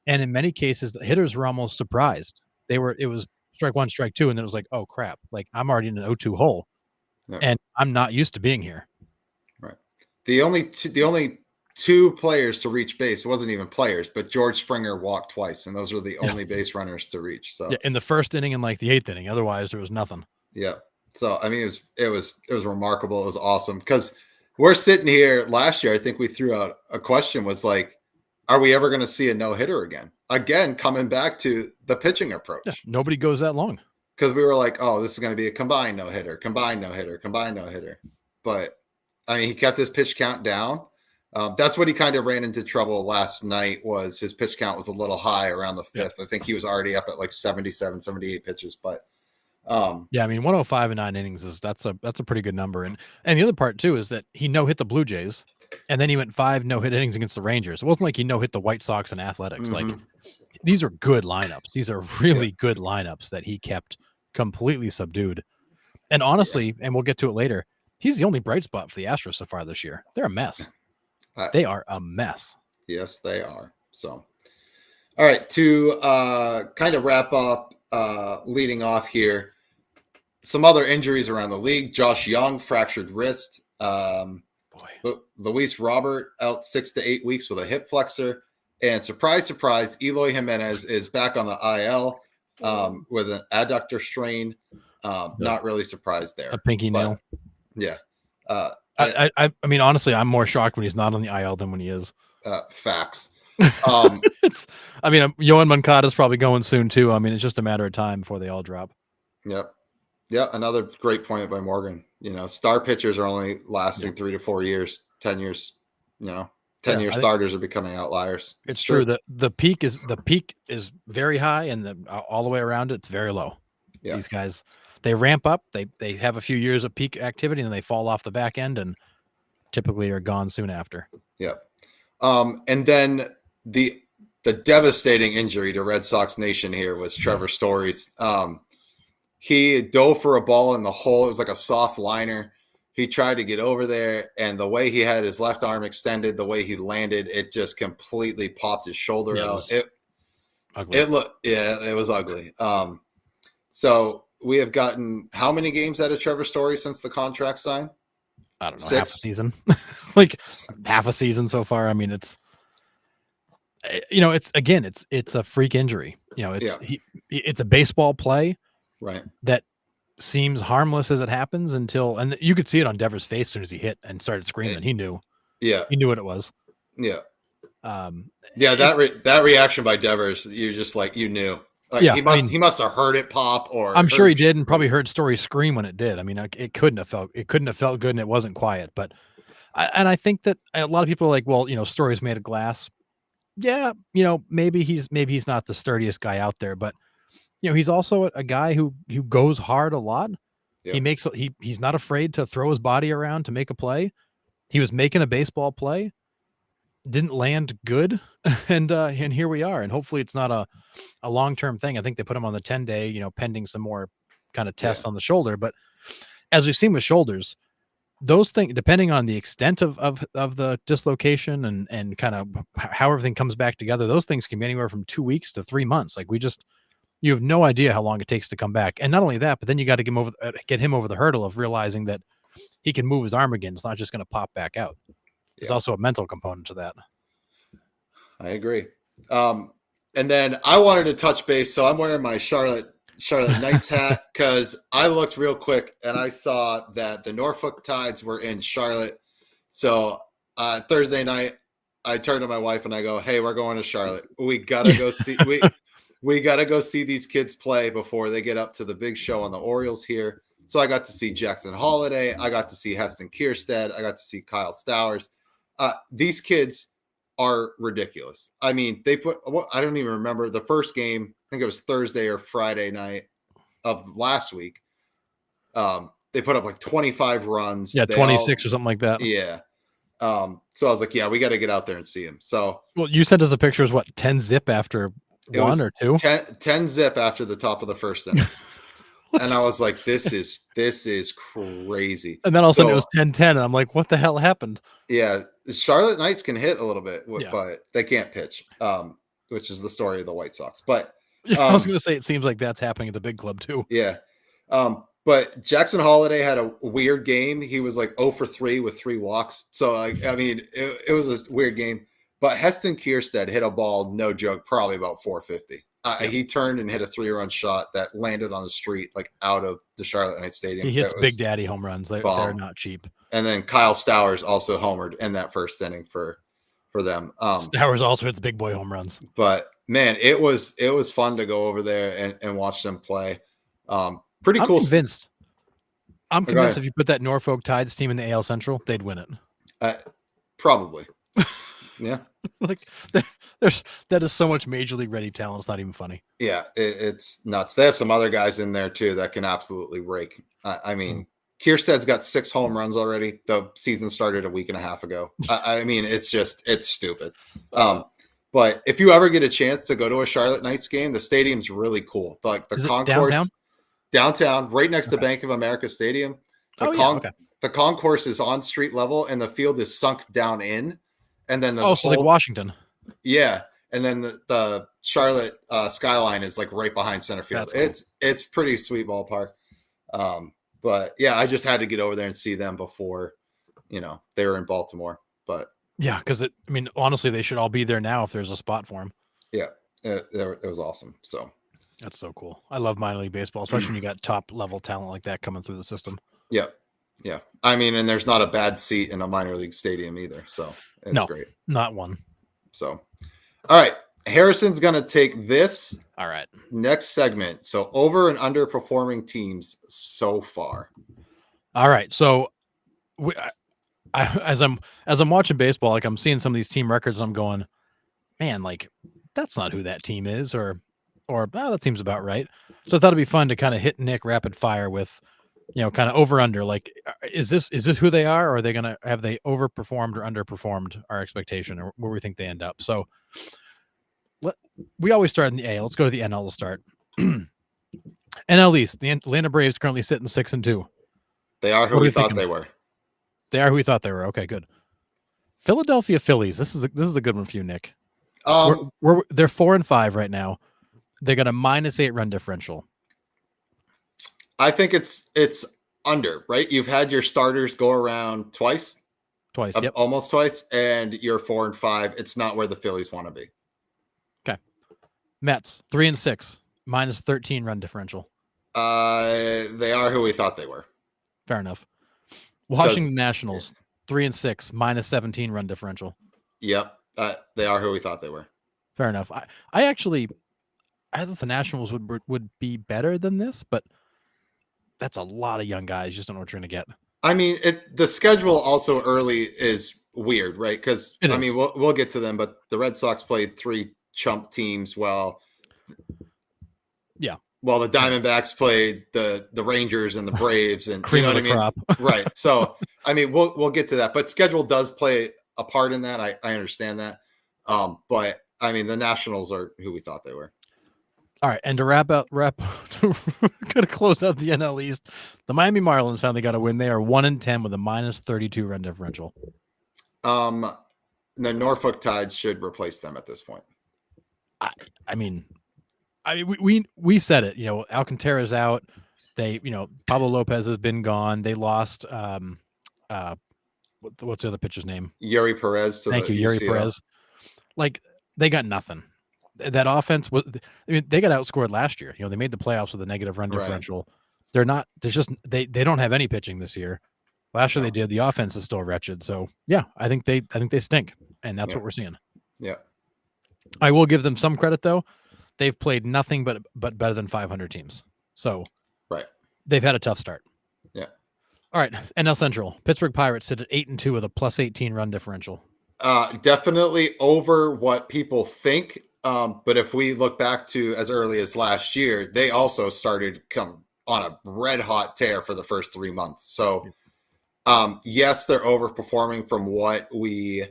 and in many cases, the hitters were almost surprised. It was strike 1, strike 2, and then it was like, oh crap! Like, I'm already in an 0-2 hole, and I'm not used to being here. Right. The only 2 players to reach base, it wasn't even players, but George Springer walked twice, and those were the only base runners to reach. So in the first inning and like the 8th inning, otherwise there was nothing. Yeah. So I mean, it was remarkable. It was awesome because we're sitting here last year. I think we threw out a question, was like, are we ever going to see a no hitter again? Again, coming back to the pitching approach. Yeah, nobody goes that long. Because we were like, oh, this is going to be a combined no hitter. But I mean, he kept his pitch count down. That's what he kind of ran into trouble last night, was his pitch count was a little high around the 5th. I think he was already up at like 77, 78 pitches. But yeah, I mean, 105 in 9 innings that's a pretty good number. And the other part too is that he no hit the Blue Jays, and then he went 5 no hit innings against the Rangers. It wasn't like he no hit the White Sox and Athletics. Mm-hmm. Like, these are good lineups. These are really good lineups that he kept completely subdued. And honestly, and we'll get to it later, he's the only bright spot for the Astros so far this year. They're a mess. They are a mess. Yes, they are. So, all right, to kind of wrap up, leading off here, some other injuries around the league. Josh Young, fractured wrist. Luis Robert out 6 to 8 weeks with a hip flexor. And surprise, surprise, Eloy Jimenez is back on the IL with an adductor strain. Not really surprised there. A pinky nail. Yeah. I mean, honestly, I'm more shocked when he's not on the IL than when he is. Facts. I mean, Yohan Moncada's probably going soon too. I mean, it's just a matter of time before they all drop. Yep. Yeah, another great point by Morgan. Star pitchers are only lasting 3 to 4 years, 10 years. 10-year starters are becoming outliers. It's true that the peak is very high, and all the way around it's very low. Yeah. These guys, they ramp up, they have a few years of peak activity, and then they fall off the back end, and typically are gone soon after. Yeah. And then the devastating injury to Red Sox Nation here was Trevor Story's. He dove for a ball in the hole. It was like a soft liner. He tried to get over there, and the way he had his left arm extended, the way he landed, it just completely popped his shoulder out. It was ugly. So we have gotten how many games out of Trevor Story since the contract signed? I don't know, 6? Half a season. Like half a season so far. I mean, it's a freak injury. It's a baseball play, right? That seems harmless as it happens and you could see it on Devers' face as soon as he hit and started screaming. He knew. Yeah. He knew what it was. Yeah. That reaction by Devers, you're just like, you knew. Like, he must have heard it pop, or I'm sure he did, and probably heard Story scream when it did. I mean, it couldn't have felt good, and it wasn't quiet. But I think that a lot of people are like, well, Story's made of glass. Yeah, maybe he's not the sturdiest guy out there, but he's also a guy who goes hard a lot. Yep. He's not afraid to throw his body around to make a play. He was making a baseball play, didn't land good, and here we are. And hopefully it's not a long-term thing. I think they put him on the 10-day, pending some more kind of tests on the shoulder. But as we've seen with shoulders, those things, depending on the extent of the dislocation and kind of how everything comes back together, those things can be anywhere from 2 weeks to 3 months. Like you have no idea how long it takes to come back. And not only that, but then you got to get him over the hurdle of realizing that he can move his arm again. It's not just going to pop back out. There's also a mental component to that. I agree. And then I wanted to touch base. So I'm wearing my Charlotte Knights hat because I looked real quick and I saw that the Norfolk Tides were in Charlotte. So Thursday night, I turned to my wife and I go, "Hey, we're going to Charlotte. We gotta go see we gotta go see these kids play before they get up to the big show on the Orioles here." So I got to see Jackson Holiday. I got to see Heston Kierstead. I got to see Kyle Stowers. These kids are ridiculous. I mean, I don't even remember the first game. I think it was Thursday or Friday night of last week. They put up like 25 runs. Yeah, 26 or something like that. Yeah. So I was like, yeah, we got to get out there and see him. So, well, you sent us the pictures, 10 zip after one or two? 10 zip after the top of the first inning. And I was like, this is crazy. And then all of a sudden it was 10-10, and I'm like, what the hell happened? Yeah, Charlotte Knights can hit a little bit, but they can't pitch, which is the story of the White Sox. But I was going to say, it seems like that's happening at the big club too. Yeah. But Jackson Holiday had a weird game. He was like 0 for 3 with 3 walks. So, it was a weird game. But Heston Kierstead hit a ball, no joke, probably about 450. He turned and hit a 3-run shot that landed on the street, like out of the Charlotte Knights Stadium. He hits big daddy home runs. They're not cheap. And then Kyle Stowers also homered in that first inning for them. Stowers also hits big boy home runs. But man, it was fun to go over there and watch them play. Pretty cool. I'm convinced if you put that Norfolk Tides team in the AL Central, they'd win it. Probably. Yeah. Like that is so much major league ready talent. It's not even funny. Yeah, it's nuts. They have some other guys in there too that can absolutely rake. Kierstead's got 6 home runs already. The season started a week and a half ago. It's stupid. But if you ever get a chance to go to a Charlotte Knights game, the stadium's really cool. Like the is concourse downtown, right next to Bank of America Stadium. The Okay. the concourse is on street level, and the field is sunk down in, and then the So like Washington. Yeah, and then the Charlotte skyline is like right behind center field. Cool. It's pretty sweet ballpark. But yeah, I just had to get over there and see them before, they were in Baltimore. But yeah, because honestly, they should all be there now if there's a spot for them. Yeah, it was awesome. So that's so cool. I love minor league baseball, especially when you got top level talent like that coming through the system. Yeah. And there's not a bad seat in a minor league stadium either. So it's great. Not one. So, all right. Harrison's going to take this all right next segment. So over and underperforming teams so far. All right. So as I'm watching baseball, like I'm seeing some of these team records, and I'm going, man, like that's not who that team is, or that seems about right. So I thought it'd be fun to kind of hit Nick rapid fire with, kind of over under. Like, is this who they are, or are they have they overperformed or underperformed our expectation, or where we think they end up? So we always start in the AL. Let's go to the NL to start. NL East. The Atlanta Braves currently sitting 6-2. They are who we thought they were. They are who we thought they were. Okay, good. Philadelphia Phillies. This is a good one for you, Nick. They're 4-5 right now. They got a -8 run differential. I think it's under, right? You've had your starters go around twice. Yep. Almost twice, and you're 4-5. It's not where the Phillies want to be. Okay. Mets 3-6, -13 run differential. They are who we thought they were. Fair enough. Washington Nationals 3-6, -17 run differential. Yep. They are who we thought they were. Fair enough. I thought the Nationals would be better than this, but that's a lot of young guys. You just don't know what you're going to get. The schedule also early is weird, right? Because we'll get to them, but the Red Sox played 3 chump teams. Well, the Diamondbacks played the Rangers and the Braves, and cream of the crop. Right. So we'll get to that, but schedule does play a part in that. I understand that. But the Nationals are who we thought they were. All right, and to gonna close out the NL East, the Miami Marlins finally got a win. They are 1-10 with a -32 run differential. The Norfolk Tides should replace them at this point. We said it. Alcantara's out. They, Pablo Lopez has been gone. They lost. What's the other pitcher's name? Yuri Perez. Thank you, Yuri Perez. Like they got nothing. That offense was. They got outscored last year. They made the playoffs with a negative run differential. Right. They're not. There's just they don't have any pitching this year. Last year they did. The offense is still wretched. So yeah, I think they stink, and that's what we're seeing. Yeah. I will give them some credit though. They've played nothing but better than 500 teams. So right, they've had a tough start. Yeah. All right, NL Central. Pittsburgh Pirates sit at 8-2 with a +18 run differential. Definitely over what people think. But if we look back to as early as last year, they also started come on a red hot tear for the first 3 months. So, yes, they're overperforming from what we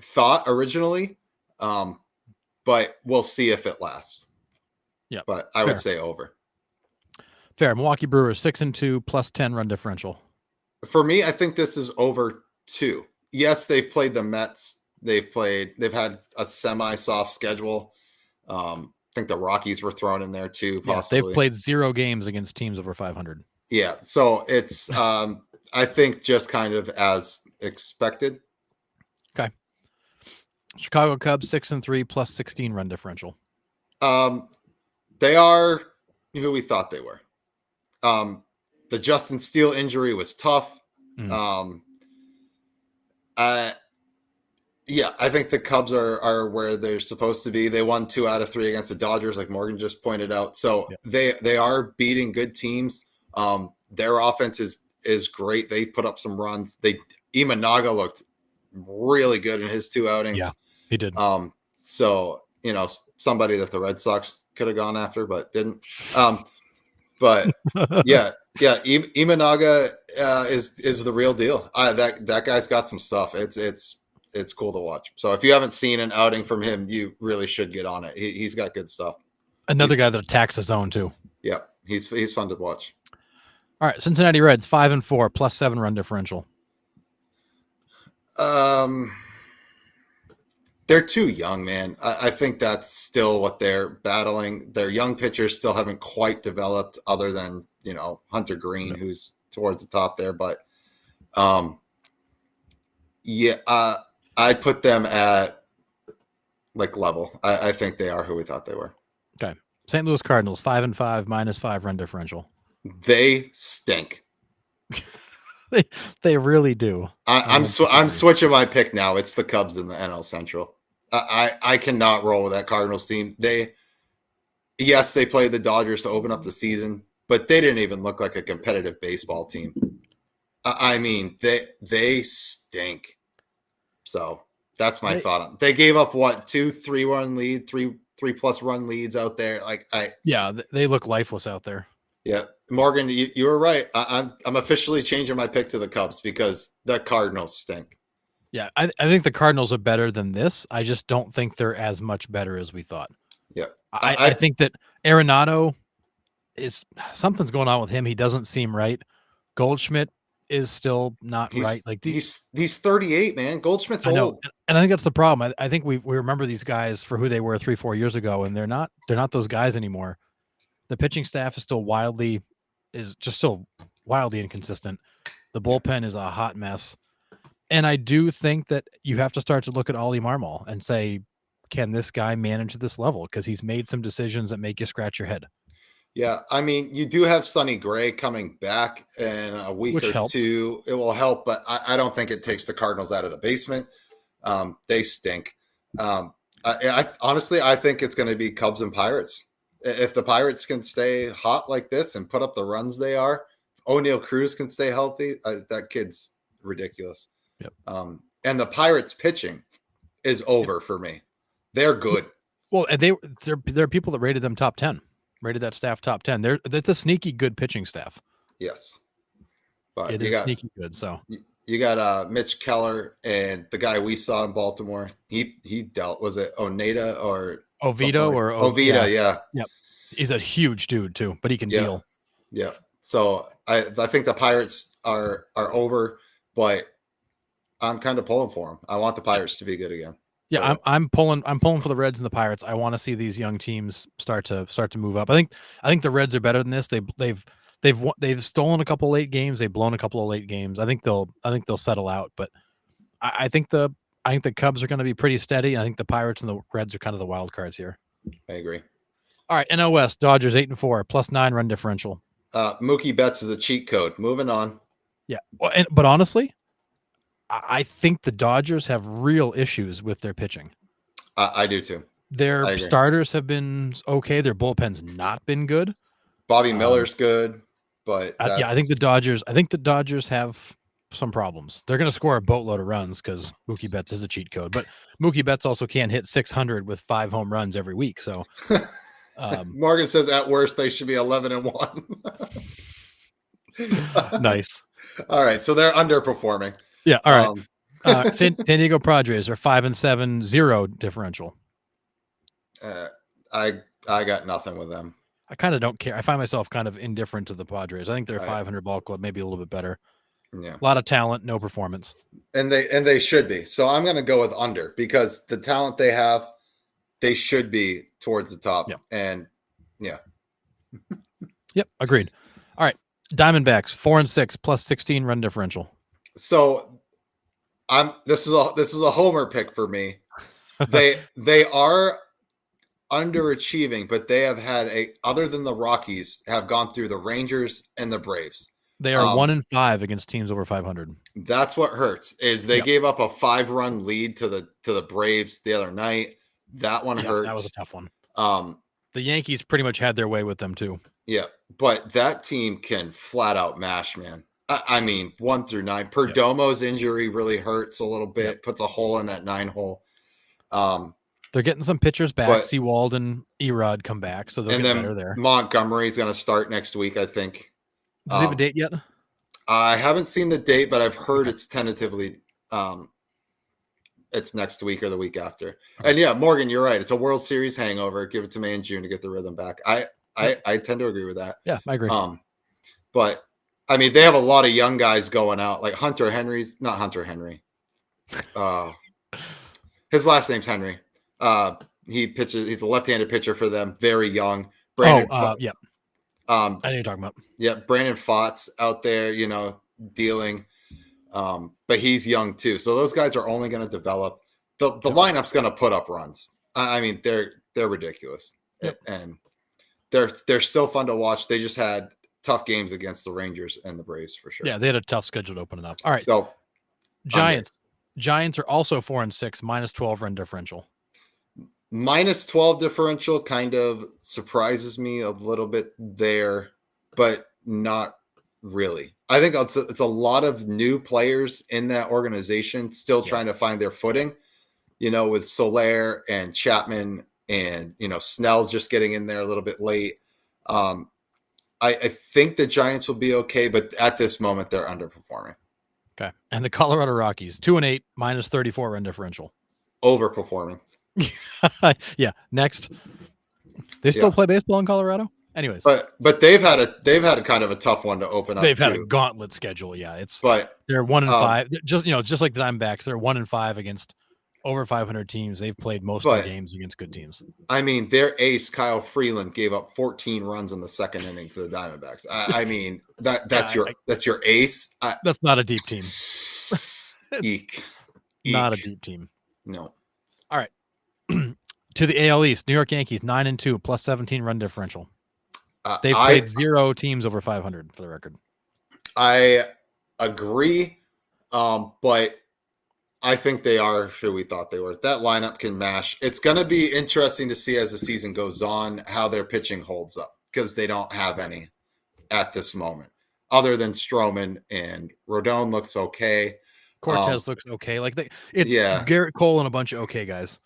thought originally. But we'll see if it lasts. Yeah. But I would say over. Fair. Milwaukee Brewers 6-2 +10 run differential. For me, I think this is over 2. Yes, they've played the Mets. They've had a semi-soft schedule. I think the Rockies were thrown in there too, possibly. They've played 0 games against teams over 500. Yeah. So it's, I think, just kind of as expected. Okay. Chicago Cubs 6-3 +16 run differential. They are who we thought they were. The Justin Steele injury was tough. I think the Cubs are where they're supposed to be. They won 2 out of 3 against the Dodgers, like Morgan just pointed out. So they are beating good teams. Their offense is great. They put up some runs. Imanaga looked really good in his 2 outings. Yeah, he did. So somebody that the Red Sox could have gone after, but didn't. But Imanaga is the real deal. That guy's got some stuff. It's cool to watch. So if you haven't seen an outing from him, you really should get on it. He's got good stuff. Another guy that attacks his own too. Yeah. He's fun to watch. All right, Cincinnati Reds 5-4 +7 run differential. They're too young, man. I think that's still what they're battling. Their young pitchers still haven't quite developed, other than Hunter Green, who's towards the top there. But I put them at like level. I think they are who we thought they were. Okay, St. Louis Cardinals 5-5 -5 run differential. They stink. They really do. I'm switching my pick now. It's the Cubs in the NL Central. I cannot roll with that Cardinals team. They played the Dodgers to open up the season, but they didn't even look like a competitive baseball team. I mean, they stink. So that's my thought on. They gave up what 2-3 run lead, three plus run leads out there. They look lifeless out there. Yeah, Morgan, you were right. I'm officially changing my pick to the Cubs because the Cardinals stink. Yeah, I think the Cardinals are better than this. I just don't think they're as much better as we thought. Yeah, I think that Arenado something's going on with him. He doesn't seem right. Goldschmidt is still not right. Like he's 38, man. Goldschmidt's old. I know, and I think that's the problem. I think we remember these guys for who they were 3-4 years ago, and they're not those guys anymore. The pitching staff is still wildly inconsistent. The bullpen is a hot mess. And I do think that you have to start to look at Ollie Marmol and say, can this guy manage this level? Because he's made some decisions that make you scratch your head. Yeah, I mean, you do have Sonny Gray coming back in a week Which or helps. two. It will help, but I don't think it takes the Cardinals out of the basement. They stink. Honestly, I think it's going to be Cubs and Pirates. If the Pirates can stay hot like this and put up the runs they are, O'Neal Cruz can stay healthy. That kid's ridiculous. Yep. And the Pirates pitching is over for me. They're good. Well, and there are people that rated them top 10, rated that staff top 10. That's a sneaky good pitching staff. Yes, but it is sneaky good. So you got Mitch Keller and the guy we saw in Baltimore. He dealt. Was it Oneta or Oviedo like, or Oviedo? Yeah. Yep. He's a huge dude too, but he can deal. Yeah. So I think the Pirates are over, but I'm kind of pulling for them. I want the Pirates to be good again. Yeah, so. I'm pulling for the Reds and the Pirates. I want to see these young teams start to move up. I think the Reds are better than this. They've stolen a couple late games. They've blown a couple of late games. I think they'll settle out. But I think the Cubs are going to be pretty steady. I think the Pirates and the Reds are kind of the wild cards here. I agree. All right, NL West, Dodgers 8-4 +9 run differential. Mookie Betts is a cheat code. Moving on. Yeah, but honestly, I think the Dodgers have real issues with their pitching. I do too. Their starters have been okay. Their bullpen's not been good. Bobby Miller's good, but I think the Dodgers have some problems. They're going to score a boatload of runs because Mookie Betts is a cheat code, but Mookie Betts also can't hit 600 with 5 home runs every week. So Morgan says at worst they should be 11-1. Nice. All right, so they're underperforming. Yeah. All right. San Diego Padres are 5-7 0 differential. I got nothing with them. I kind of don't care. I find myself kind of indifferent to the Padres. I think they're a 500 ball club, maybe a little bit better. Yeah. A lot of talent, no performance. And they should be. So I'm going to go with under because the talent they have, they should be towards the top. Yep. And yeah. Yep. Agreed. All right. Diamondbacks 4-6 +16 run differential. So this is a homer pick for me. They are underachieving, but they have had other than the Rockies, have gone through the Rangers and the Braves. They are 1-5 against teams over 500. That's what hurts. Is they gave up a 5-run lead to the Braves the other night. That one hurts. That was a tough one. The Yankees pretty much had their way with them too. Yeah, but that team can flat out mash, man. I mean, 1 through 9. Perdomo's injury really hurts a little bit. Puts a hole in that 9 hole. They're getting some pitchers back. Sewald and Erod come back, so they'll get better there. Montgomery's going to start next week, I think. Does he have a date yet? I haven't seen the date, but I've heard it's tentatively it's next week or the week after. Okay. And yeah, Morgan, you're right. It's a World Series hangover. Give it to me in June to get the rhythm back. I tend to agree with that. Yeah, I agree. But I mean, they have a lot of young guys going out, like Hunter Henry's not Hunter Henry. His last name's Henry. He pitches. He's a left-handed pitcher for them. Very young. Yeah. I know you're talking about. Yeah, Brandon Pfaadt's out there, dealing. But he's young too. So those guys are only going to develop. The lineup's going to put up runs. I mean, they're ridiculous. Yep. And they're still fun to watch. They just had tough games against the Rangers and the Braves for sure. Yeah, they had a tough schedule to open it up. All right. So Giants are also 4-6, minus 12 run differential. Minus 12 differential kind of surprises me a little bit there, but not really. I think it's a lot of new players in that organization still trying to find their footing, with Soler and Chapman and, Snell's just getting in there a little bit late. I think the Giants will be okay, but at this moment they're underperforming. Okay. And the Colorado Rockies, 2-8, minus 34 run differential. Overperforming. Yeah. Next. They still play baseball in Colorado? Anyways. But they've had a kind of a tough one to open up. They've had a gauntlet schedule, yeah. They're 1-5. Just like the Diamondbacks, they're 1-5 against over 500 teams. They've played most of the games against good teams. I mean, their ace Kyle Freeland gave up 14 runs in the second inning to the Diamondbacks. I mean, that's your ace. That's not a deep team. Eek. Not a deep team. No. All right. To the AL East, New York Yankees 9-2, plus 17 run differential. They've played 0 teams over 500 for the record. I agree, but I think they are who we thought they were. That lineup can mash. It's going to be interesting to see as the season goes on how their pitching holds up because they don't have any at this moment other than Stroman, and Rodon looks okay. Cortez looks okay. Garrett Cole and a bunch of okay guys.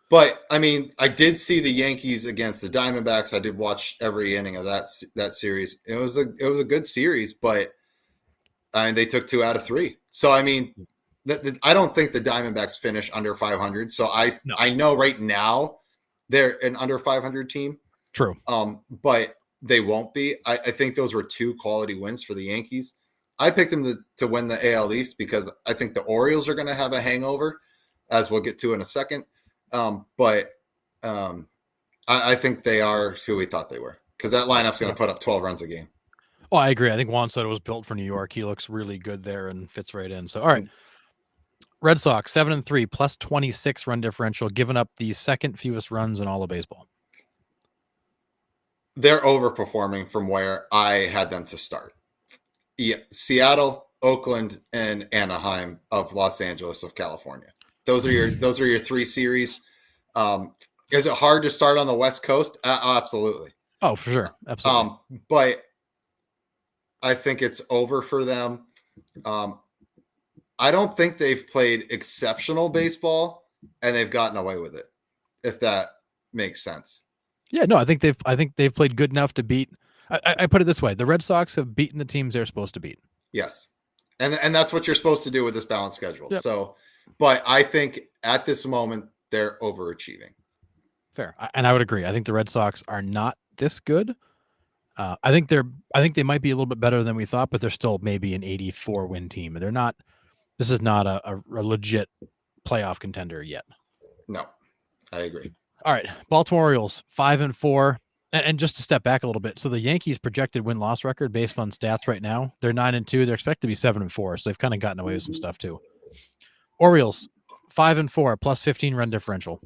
But I mean, I did see the Yankees against the Diamondbacks. I did watch every inning of that series. It was a good series, but they took 2 out of 3. So I mean, I don't think the Diamondbacks finish under 500. So I know right now they're an under 500 team. True. But they won't be. I think those were 2 quality wins for the Yankees. I picked them to win the AL East because I think the Orioles are going to have a hangover, as we'll get to in a second. But I think they are who we thought they were because that lineup's going to put up 12 runs a game. Oh, I agree. I think Juan Soto was built for New York. He looks really good there and fits right in. So, all right. Red Sox 7-3, plus 26 run differential, giving up the second fewest runs in all of baseball. They're overperforming from where I had them to start. Yeah, Seattle, Oakland, and Anaheim of Los Angeles of California. Those are your 3 series. Is it hard to start on the West Coast? Absolutely. Oh, for sure. Absolutely. But I think it's over for them. I don't think they've played exceptional baseball and they've gotten away with it, if that makes sense. Yeah, no, I think they've played good enough to beat. I put it this way: the Red Sox have beaten the teams they're supposed to beat. Yes, and that's what you're supposed to do with this balanced schedule. Yep. So, but I think at this moment they're overachieving. Fair, and I would agree. I think the Red Sox are not this good. I think they might be a little bit better than we thought, but they're still maybe an 84 win team. They're not. This is not a legit playoff contender yet. No, I agree. All right, Baltimore Orioles 5-4, and just to step back a little bit. So the Yankees' projected win-loss record based on stats right now, they're 9-2. They're expected to be 7-4, so they've kind of gotten away with some stuff too. Orioles 5-4, plus 15 run differential.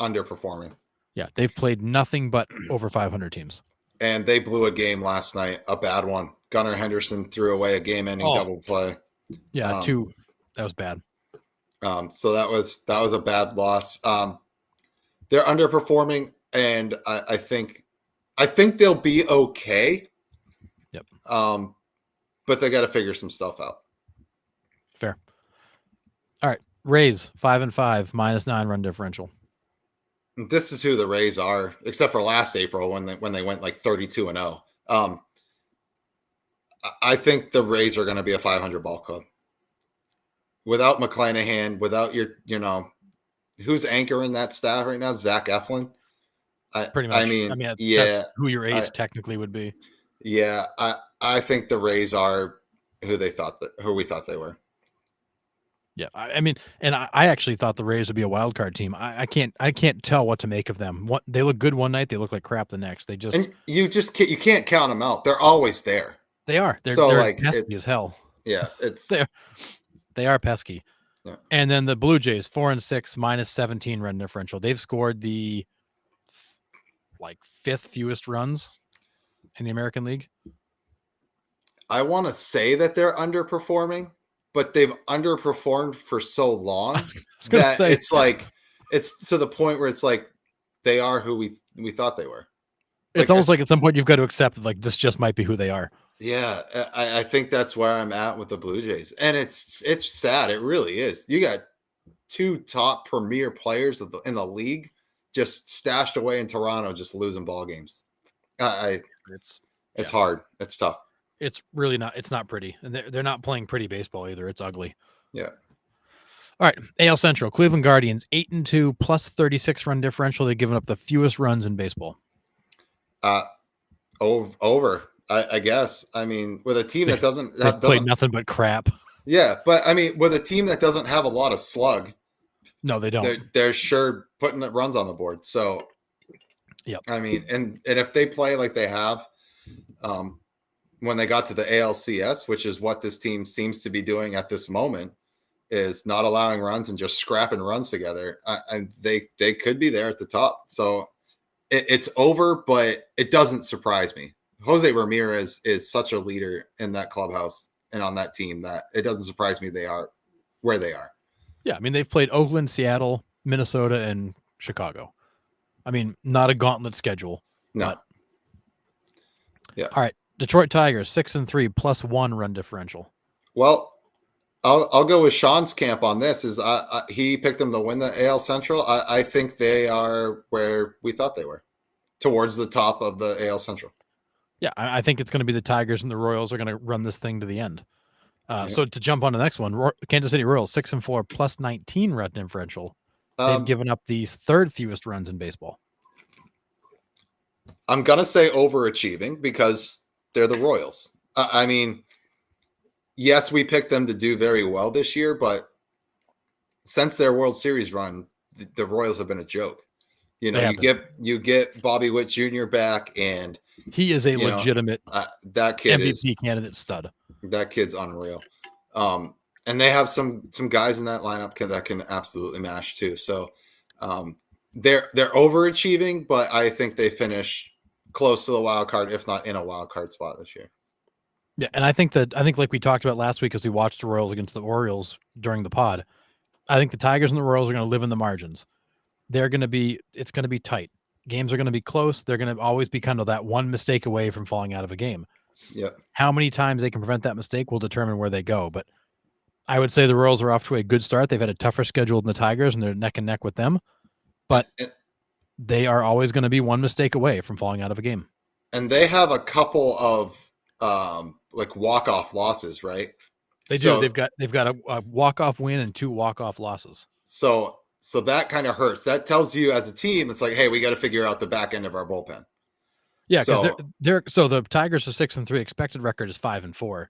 Underperforming. Yeah, they've played nothing but over 500 teams. And they blew a game last night, a bad one. Gunnar Henderson threw away a game-ending double play. Yeah, 2. That was bad. So that was a bad loss. They're underperforming, and I think they'll be okay. Yep. But they got to figure some stuff out. Fair. All right, Rays 5-5, minus 9 run differential. This is who the Rays are, except for last April when they went like 32-0. I think the Rays are going to be a 500 ball club. Without McClanahan, without who's anchoring that staff right now? Zach Eflin. Pretty I much. I mean, mean, yeah, that's who your ace I technically would be. yeah, I think the Rays are who we thought they were. Yeah, I mean, and I actually thought the Rays would be a wild card team. I can't tell what to make of them. What they look good one night, they look like crap the next. And you can't count them out. They're always there. They are. So They're like pesky as it's hell. yeah, it's They they are pesky. yeah. And then the Blue Jays 4-6 minus 17 run differential. They've scored the like fifth fewest runs in the American League. I want to say that they're underperforming, but they've underperformed for so long that it's like it's to the point where it's like they are who we thought they were. It's almost like at some point you've got to accept that like this just might be who they are. Yeah, I think that's where I'm at with the Blue Jays, and it's sad. It really is. You got two top premier players in the league just stashed away in Toronto, just losing ball games. It's hard. It's tough. It's really not. It's not pretty, and they're not playing pretty baseball either. It's ugly. Yeah. All right, AL Central, Cleveland Guardians 8-2 plus 36 run differential. They've given up the fewest runs in baseball. Over. I guess. I mean, with a team that doesn't played nothing but crap. Yeah, but I mean, with a team that doesn't have a lot of slug. No, they don't. They're sure putting runs on the board. So, yep. I mean, and if they play like they have, when they got to the ALCS, which is what this team seems to be doing at this moment, is not allowing runs and just scrapping runs together. And they could be there at the top. So it's over, but it doesn't surprise me. Jose Ramirez is such a leader in that clubhouse and on that team that it doesn't surprise me they are where they are. Yeah, I mean, they've played Oakland, Seattle, Minnesota, and Chicago. I mean, not a gauntlet schedule. No. But... Yeah. All right. Detroit Tigers 6-3 plus 1 run differential. Well, I'll go with Sean's camp on this. Is he picked them to win the AL Central? I think they are where we thought they were, towards the top of the AL Central. Yeah, I think it's going to be the Tigers and the Royals are going to run this thing to the end. So to jump on the next one, Kansas City Royals 6-4 plus 19 run differential. They've given up the third fewest runs in baseball. I'm gonna say overachieving because they're the Royals. I mean, yes, we picked them to do very well this year, but since their World Series run, the Royals have been a joke. You know, you get Bobby Witt Jr. back, and he is a legitimate that kid MVP candidate stud. That kid's unreal. And they have some guys in that lineup that can absolutely mash too. So they're overachieving, but I think they finish close to the wild card, if not in a wild card spot this year. Yeah, and I think like we talked about last week as we watched the Royals against the Orioles during the pod, I think the Tigers and the Royals are going to live in the margins. It's going to be tight. Games are going to be close. They're going to always be kind of that one mistake away from falling out of a game. Yeah. How many times they can prevent that mistake will determine where they go. But I would say the Royals are off to a good start. They've had a tougher schedule than the Tigers, and they're neck and neck with them. But they are always going to be one mistake away from falling out of a game. And they have a couple of like walk-off losses, right? They do. They've got a walk-off win and 2 walk-off losses. So that kind of hurts. That tells you as a team, it's like, hey, we got to figure out the back end of our bullpen. Yeah, because so the Tigers are 6-3. Expected record is 5-4.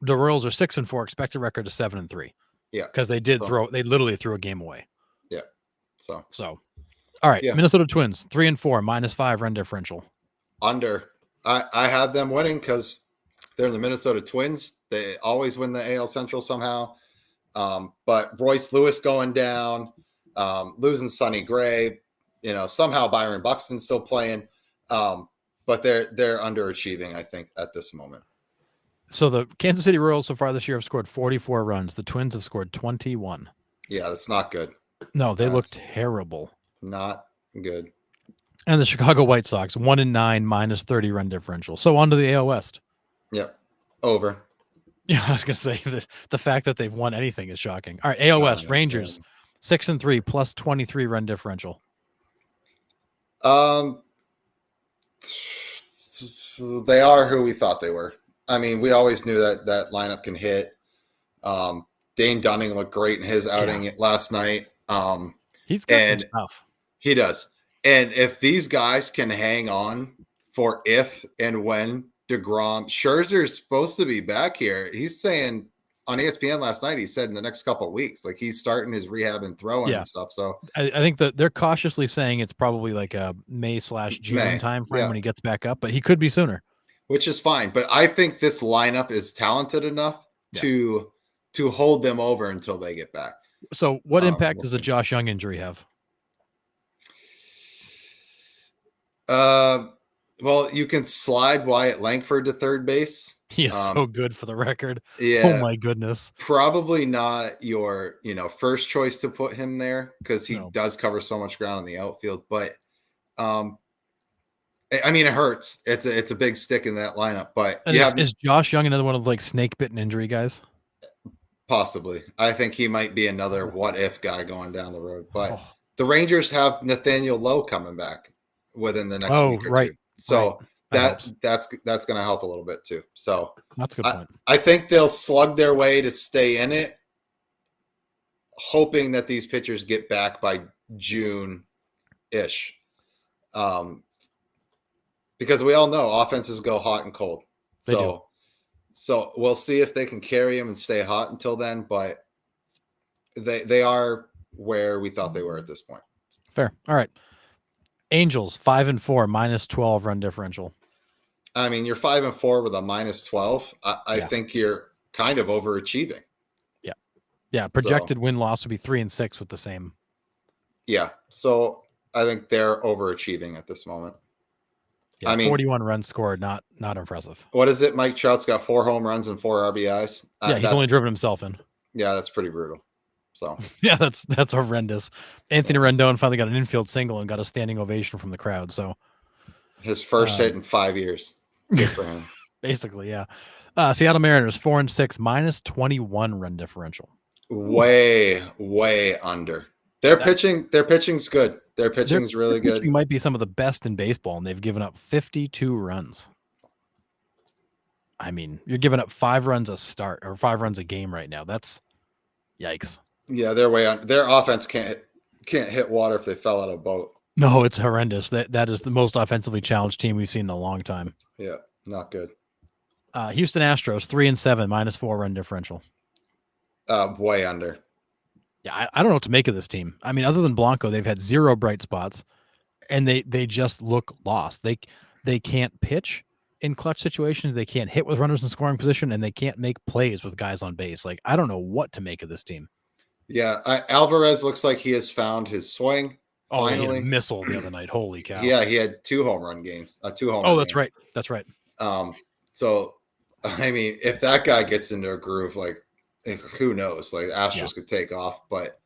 The Royals are 6-4. Expected record is 7-3. Yeah, because they literally threw a game away. Yeah. So all right. Yeah. Minnesota Twins 3-4 -5 run differential. Under. I have them winning because they're the Minnesota Twins. They always win the AL Central somehow. But Royce Lewis going down, losing Sonny Gray, somehow Byron Buxton's still playing. But they're underachieving, I think, at this moment. So the Kansas City Royals so far this year have scored 44 runs. The Twins have scored 21. Yeah, that's not good. No, they look terrible. Not good. And the Chicago White Sox 1-9 -30 run differential. So on to the AL West. Yep. Over. Yeah, I was going to say the fact that they've won anything is shocking. All right, AL West, Rangers 6-3 +23 run differential. They are who we thought they were. I mean, we always knew that lineup can hit. Dane Dunning looked great in his outing last night. He's got some stuff. He does. And if these guys can hang on for if and when DeGrom, Scherzer's supposed to be back here. He's saying on ESPN last night, he said in the next couple of weeks, like he's starting his rehab and throwing Yeah. and stuff. So I think that they're cautiously saying it's probably like a May/June May, time frame yeah. when he gets back up, but he could be sooner. Which is fine. But I think this lineup is talented enough to hold them over until they get back. So what impact we'll does the see. Josh Young injury have? Well, you can slide Wyatt Langford to third base. He is so good, for the record. Yeah. Oh my goodness. Probably not your, first choice to put him there because he does cover so much ground in the outfield. But I mean, it hurts. It's a big stick in that lineup. But is Josh Young another one of like snake bitten injury guys? Possibly. I think he might be another what if guy going down the road. But the Rangers have Nathaniel Lowe coming back within the next week or two. So that's going to help a little bit too. So that's a good point. I think they'll slug their way to stay in it, hoping that these pitchers get back by June-ish. Because we all know offenses go hot and cold. So we'll see if they can carry them and stay hot until then. But they are where we thought they were at this point. Fair. All right. Angels 5-4, -12 run differential. I mean, you're 5-4 with a -12. I think you're kind of overachieving. Yeah. Projected win-loss would be 3-6 with the same. Yeah. So I think they're overachieving at this moment. Yeah, I mean, 41 runs scored, not impressive. What is it? Mike Trout's got 4 home runs and 4 RBIs. Yeah, he's only driven himself in. Yeah, that's pretty brutal. So yeah, that's horrendous. Anthony Rendon finally got an infield single and got a standing ovation from the crowd. So his first hit in 5 years. Good for him. Basically, yeah. Seattle Mariners 4-6, -21 run differential. Way under. Their pitching's good. Their pitching's really good. Pitching might be some of the best in baseball, and they've given up 52 runs. I mean, you're giving up 5 runs a start or 5 runs a game right now. That's yikes. Yeah, they're way on. Their offense can't hit water if they fell out of a boat. No, it's horrendous. That is the most offensively challenged team we've seen in a long time. Yeah, not good. Houston Astros 3-7, -4 run differential. Way under. Yeah, I don't know what to make of this team. I mean, other than Blanco, they've had 0 bright spots, and they just look lost. They can't pitch in clutch situations. They can't hit with runners in scoring position, and they can't make plays with guys on base. Like, I don't know what to make of this team. Yeah, Alvarez looks like he has found his swing. Finally, he had a missile the other night. Holy cow! Yeah, he had 2 home run games. 2 home. Oh, that's right. That's right. So, I mean, if that guy gets into a groove, like, who knows? Like, Astros could take off, but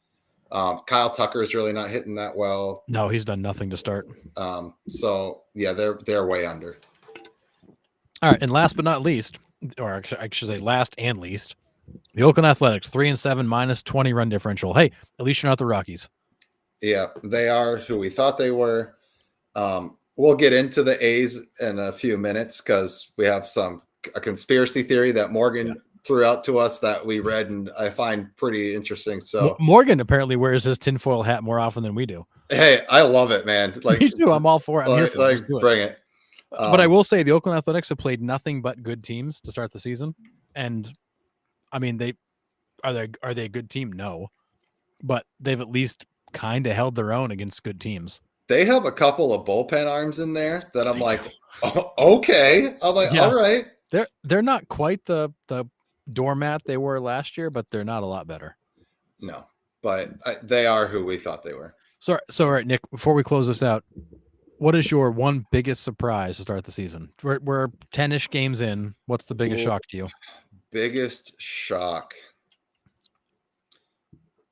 Kyle Tucker is really not hitting that well. No, he's done nothing to start. So yeah, they're way under. All right, and last but not least, or I should say last and least, the Oakland Athletics 3-7, -20 run differential. Hey, at least you're not the Rockies. Yeah, they are who we thought they were. We'll get into the A's in a few minutes because we have a conspiracy theory that Morgan threw out to us that we read and I find pretty interesting. So Morgan apparently wears his tinfoil hat more often than we do. Hey, I love it, man. Like, me too. I'm all for it. I'm here for it. Bring it. But I will say the Oakland Athletics have played nothing but good teams to start the season. And I mean, are they a good team? No, but they've at least kind of held their own against good teams. They have a couple of bullpen arms in there that I'm like, oh, okay. I'm like, all right. They're not quite the doormat they were last year, but they're not a lot better. No, but they are who we thought they were. So all right, Nick, before we close this out, what is your one biggest surprise to start the season? We're 10-ish games in. What's the biggest shock to you? Biggest shock.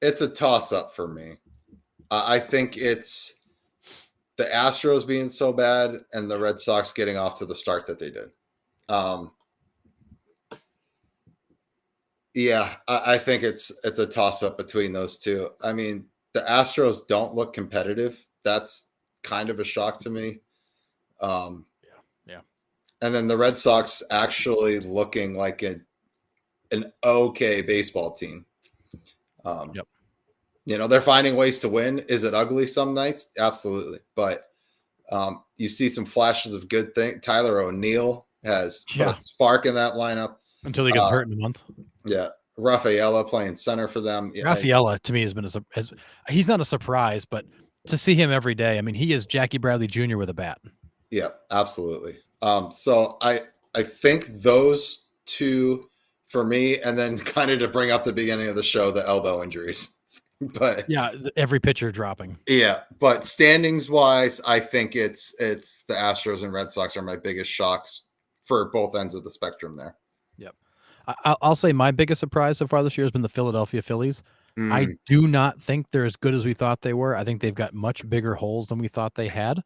It's a toss-up for me. I think it's the Astros being so bad and the Red Sox getting off to the start that they did. Yeah, I think it's a toss-up between those two. I mean, the Astros don't look competitive. That's kind of a shock to me. Yeah. And then the Red Sox actually looking like an okay baseball team. Yep. They're finding ways to win. Is it ugly some nights? Absolutely. But you see some flashes of good things. Tyler O'Neill has put a spark in that lineup. Until he gets hurt in a month. Yeah. Rafaela playing center for them. Rafaela, to me, has been he's not a surprise, but to see him every day, I mean, he is Jackie Bradley Jr. with a bat. Yeah, absolutely. So I think those two for me, and then kind of to bring up the beginning of the show, the elbow injuries. But yeah, every pitcher dropping. Yeah, but standings wise, I think it's the Astros and Red Sox are my biggest shocks for both ends of the spectrum there. Yep. I'll say my biggest surprise so far this year has been the Philadelphia Phillies. I do not think they're as good as we thought they were. I think they've got much bigger holes than we thought they had.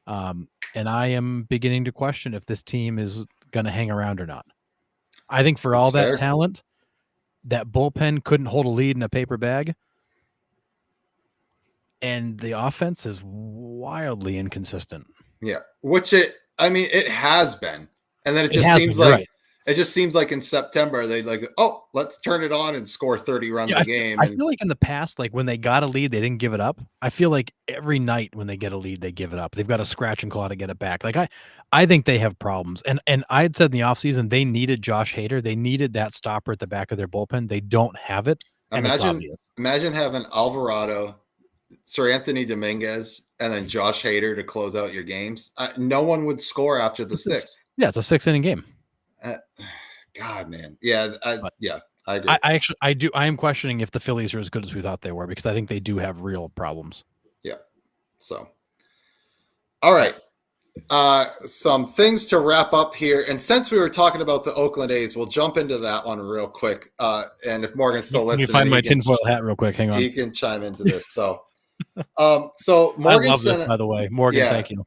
And I am beginning to question if this team is going to hang around or not. I think for all that talent, that bullpen couldn't hold a lead in a paper bag. And the offense is wildly inconsistent. Yeah, it has been. And then it just seems like in September they'd let's turn it on and score 30 runs a game. I feel like in the past, like when they got a lead, they didn't give it up. I feel like every night when they get a lead, they give it up. They've got to scratch and claw to get it back. Like I think they have problems. And I had said in the offseason they needed Josh Hader. They needed that stopper at the back of their bullpen. They don't have it. Imagine having Alvarado, Sir Anthony Dominguez, and then Josh Hader to close out your games. No one would score after the sixth. Yeah, it's a 6-inning game. God, man. Yeah, I agree. I am questioning if the Phillies are as good as we thought they were, because I think they do have real problems. Yeah. So, all right. Some things to wrap up here. And since we were talking about the Oakland A's, we'll jump into that one real quick. And if Morgan's still listening, let me find my tinfoil hat real quick. Hang on. He can chime into this. So, Morgan I love this, by the way. Morgan, thank you.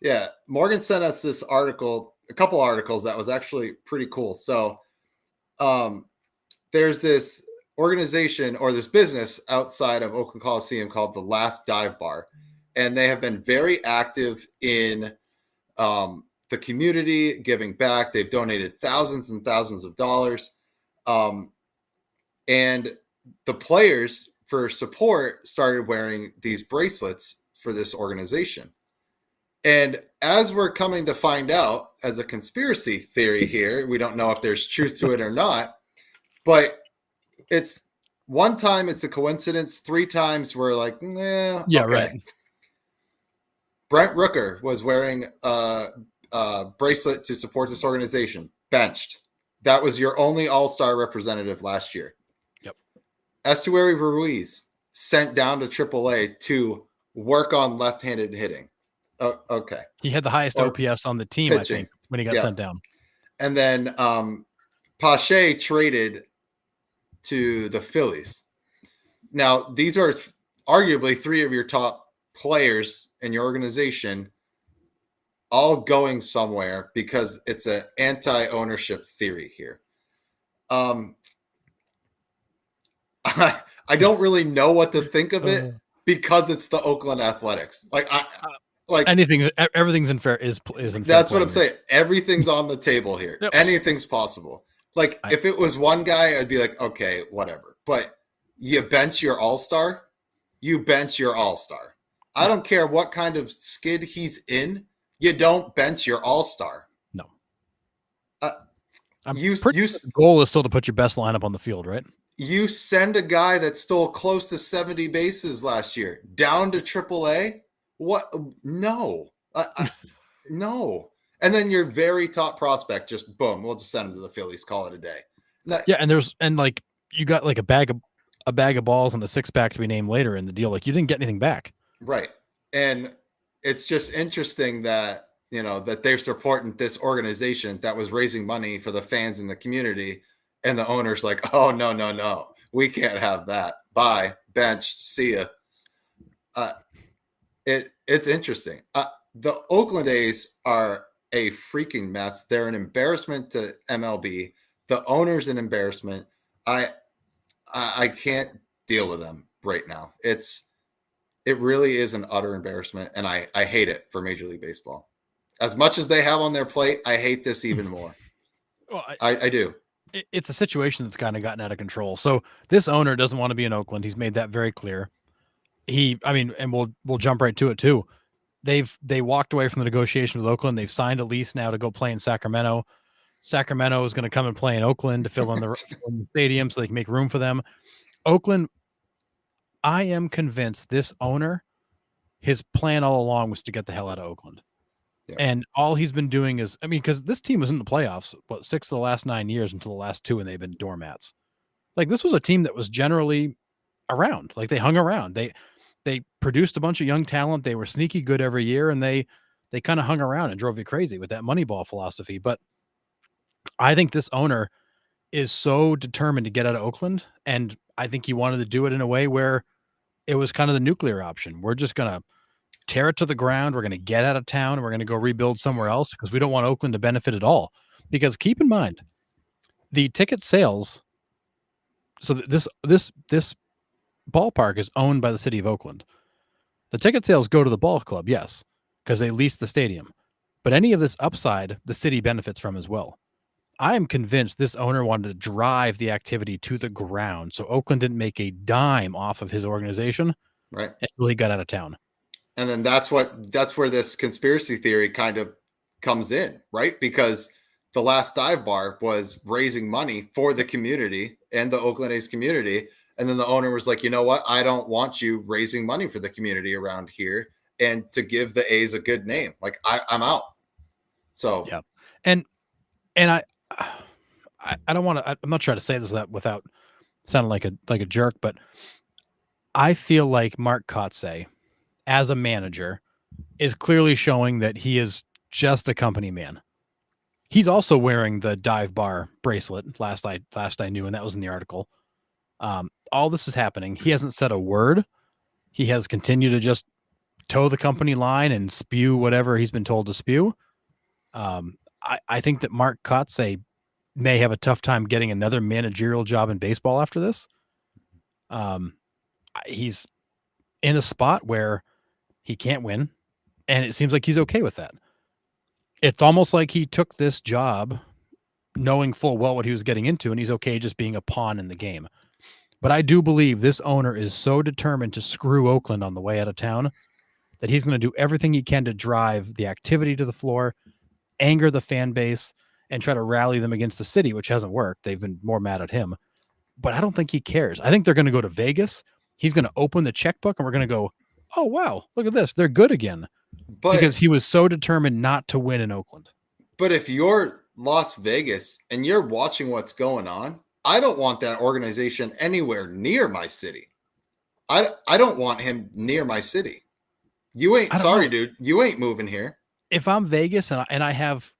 Yeah. Morgan sent us this article, a couple articles that was actually pretty cool. So, there's this organization or this business outside of Oakland Coliseum called the Last Dive Bar. And they have been very active in the community, giving back. They've donated thousands and thousands of dollars. And the players, for support, started wearing these bracelets for this organization. And as we're coming to find out, as a conspiracy theory here, we don't know if there's truth to it or not, but it's one time it's a coincidence, 3 times we're like, yeah, okay. Right. Brent Rooker was wearing a bracelet to support this organization, benched. That was your only all-star representative last year. Yep. Estuary Ruiz sent down to AAA to work on left-handed hitting. Okay. He had the highest OPS on the team, pitching. I think, when he got sent down. And then Pache traded to the Phillies. Now, these are arguably 3 of your top players in your organization, all going somewhere because it's an anti-ownership theory here. I don't really know what to think of it because it's the Oakland Athletics. Everything's in fair is in. That's what I'm saying. Everything's on the table here. Yep. Anything's possible. If it was one guy, I'd be like, okay, whatever. But you bench your all-star, you bench your all-star. I don't care what kind of skid he's in. You don't bench your all-star. No. The goal is still to put your best lineup on the field, right? You send a guy that stole close to 70 bases last year down to AAA. What? No. No. And then your very top prospect, just boom, we'll just send him to the Phillies, call it a day. Now, yeah, and you got like a bag of balls and a 6-pack to be named later in the deal. Like, you didn't get anything back. Right. And it's just interesting that, that they're supporting this organization that was raising money for the fans in the community. And the owner's like, oh, no. We can't have that. Bye. Benched. See ya. It's interesting. The Oakland A's are a freaking mess. They're an embarrassment to MLB. The owner's an embarrassment. I can't deal with them right now. It really is an utter embarrassment, and I hate it for Major League Baseball. As much as they have on their plate, I hate this even more. Well, I do. it's a situation that's kind of gotten out of control. So this owner doesn't want to be in Oakland. He's made that very clear. I mean, and we'll jump right to it too. They walked away from the negotiation with Oakland. They've signed a lease now to go play in Sacramento. Sacramento is going to come and play in Oakland to fill in the stadium so they can make room for them. Oakland, I am convinced this owner, his plan all along was to get the hell out of Oakland. Yeah. And all he's been doing is, I mean, because this team was in the playoffs, 6 of the last 9 years until the last 2, and they've been doormats. Like, this was a team that was generally around. Like, they hung around. They produced a bunch of young talent. They were sneaky good every year, and they kind of hung around and drove you crazy with that Moneyball philosophy. But I think this owner is so determined to get out of Oakland, and I think he wanted to do it in a way where it was kind of the nuclear option. We're just going to tear it to the ground. We're going to get out of town, and we're going to go rebuild somewhere else because we don't want Oakland to benefit at all. Because keep in mind, the ticket sales. So this ballpark is owned by the city of Oakland. The ticket sales go to the ball club, yes, because they lease the stadium. But any of this upside, the city benefits from as well. I am convinced this owner wanted to drive the activity to the ground, so Oakland didn't make a dime off of his organization, right? Until he got out of town. And then that's where this conspiracy theory kind of comes in, right? Because the last dive bar was raising money for the community and the Oakland A's community. And then the owner was like, you know what? I don't want you raising money for the community around here and to give the A's a good name. Like, I'm out. So, yeah. And I don't want to, I'm not trying to say this without sounding like a jerk, but I feel like Mark Kotsay, as a manager, is clearly showing that he is just a company man. He's also wearing the dive bar bracelet last I knew, and that was in the article. All this is happening. He hasn't said a word. He has continued to just toe the company line and spew whatever he's been told to spew. I think that Mark Kotsay may have a tough time getting another managerial job in baseball after this. He's in a spot where he can't win, and it seems like he's okay with that. It's almost like he took this job knowing full well what he was getting into, and he's okay just being a pawn in the game. But I do believe this owner is so determined to screw Oakland on the way out of town that he's going to do everything he can to drive the activity to the floor, anger the fan base, and try to rally them against the city, which hasn't worked. They've been more mad at him. But I don't think he cares. I think they're going to go to Vegas. He's going to open the checkbook, and we're going to go, oh, wow, look at this. They're good again. Because he was so determined not to win in Oakland. But if you're Las Vegas and you're watching what's going on, I don't want that organization anywhere near my city. I don't want him near my city. You ain't sorry, dude. You ain't moving here. If I'm Vegas and I have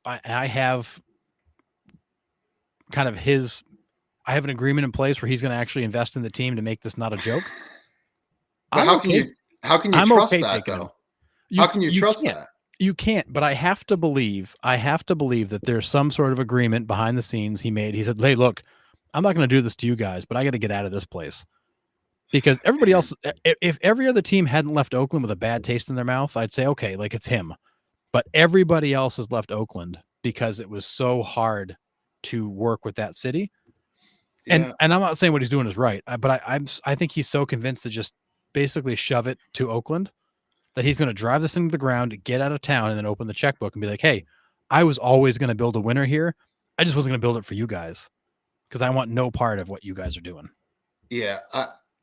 kind of I have an agreement in place where he's going to actually invest in the team to make this not a joke. How can you trust that though? How can you trust that? You can't, but I have to believe that there's some sort of agreement behind the scenes he made. He said, hey, look, I'm not going to do this to you guys, but I got to get out of this place. Because everybody else, if every other team hadn't left Oakland with a bad taste in their mouth, I'd say, okay, like it's him. But everybody else has left Oakland because it was so hard to work with that city. Yeah. And I'm not saying what he's doing is right, but I think he's so convinced to just basically shove it to Oakland that he's going to drive this thing to the ground, get out of town, and then open the checkbook and be like, hey, I was always going to build a winner here. I just wasn't going to build it for you guys because I want no part of what you guys are doing. Yeah.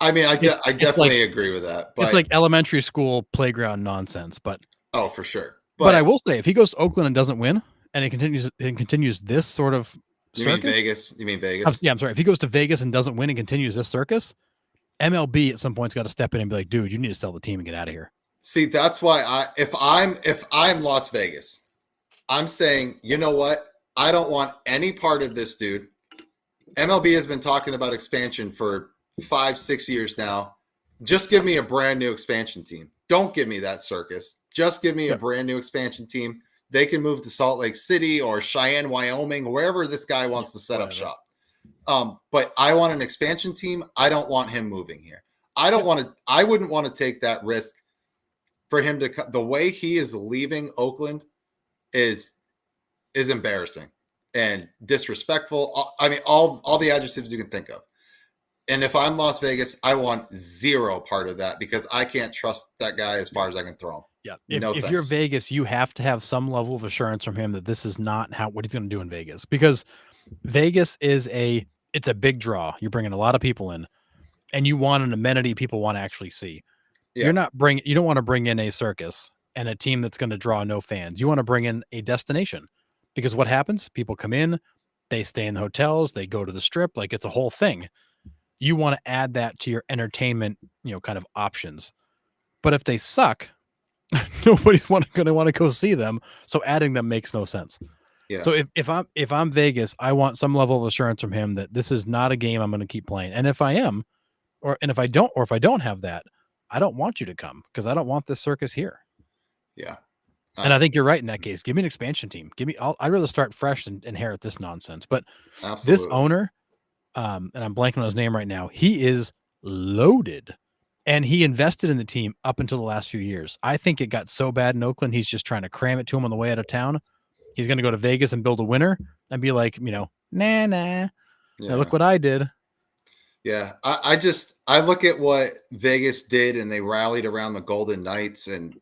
I mean, I definitely agree with that. But it's like elementary school playground nonsense, but oh, for sure. But I will say, if he goes to Oakland and doesn't win, and it continues this sort of circus. You mean Vegas? Yeah, I'm sorry. If he goes to Vegas and doesn't win and continues this circus, MLB at some point's got to step in and be like, dude, you need to sell the team and get out of here. See, that's why if I'm Las Vegas, I'm saying, you know what? I don't want any part of this, dude. MLB has been talking about expansion for 5-6 years now. Just give me a brand new expansion team. Don't give me that circus. Just give me a brand new expansion team. They can move to Salt Lake City or Cheyenne, Wyoming, wherever this guy wants to set up shop. But I want an expansion team. I don't want him moving here. I wouldn't want to take that risk for him to. The way he is leaving Oakland is embarrassing. and disrespectful. I mean, all the adjectives you can think of. And if I'm Las Vegas, I want zero part of that because I can't trust that guy as far as I can throw him. Yeah. If you're Vegas, you have to have some level of assurance from him that this is not what he's going to do in Vegas, because Vegas it's a big draw. You're bringing a lot of people in, and you want an amenity people want to actually see. Yeah. You don't want to bring in a circus and a team that's going to draw no fans. You want to bring in a destination, because what happens? People come in, they stay in the hotels, they go to the strip, like it's a whole thing. You want to add that to your entertainment, kind of options. But if they suck, nobody's going to want to go see them. So adding them makes no sense. Yeah. So if I'm Vegas, I want some level of assurance from him that this is not a game I'm going to keep playing. And if I am, if I don't have that, I don't want you to come, because I don't want this circus here. Yeah. And I think you're right in that case. Give me an expansion team. I'd rather start fresh than inherit this nonsense. But absolutely. This owner, and I'm blanking on his name right now, he is loaded, and he invested in the team up until the last few years. I think it got so bad in Oakland, he's just trying to cram it to him on the way out of town. He's going to go to Vegas and build a winner and be like, nah. Yeah. Now look what I did. Yeah. I look at what Vegas did, and they rallied around the Golden Knights and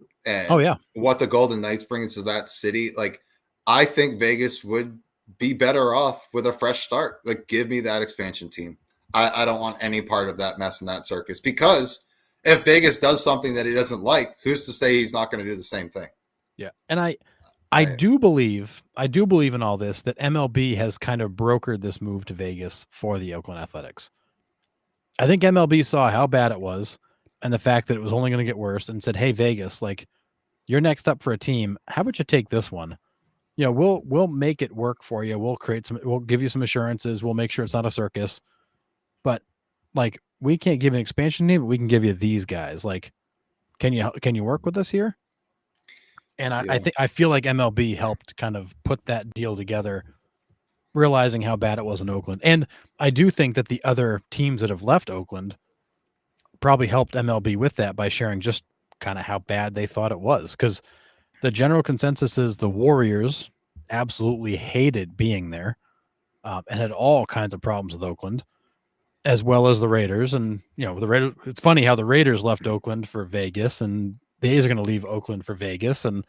oh yeah, what the Golden Knights bring to that city. Like, I think Vegas would be better off with a fresh start. Like, give me that expansion team. I don't want any part of that mess in that circus, because if Vegas does something that he doesn't like, who's to say he's not going to do the same thing? Yeah. And I do believe in all this, that MLB has kind of brokered this move to Vegas for the Oakland Athletics. I think MLB saw how bad it was and the fact that it was only going to get worse, and said, hey, Vegas, like, you're next up for a team. How about you take this one? We'll make it work for you. We'll give you some assurances. We'll make sure it's not a circus. But like, we can't give an expansion team, but we can give you these guys. Like, can you work with us here? And I feel like MLB helped kind of put that deal together, realizing how bad it was in Oakland. And I do think that the other teams that have left Oakland probably helped MLB with that by sharing just kind of how bad they thought it was. Because the general consensus is the Warriors absolutely hated being there, and had all kinds of problems with Oakland, as well as the Raiders. And, the Raiders, it's funny how the Raiders left Oakland for Vegas, and the A's are going to leave Oakland for Vegas. And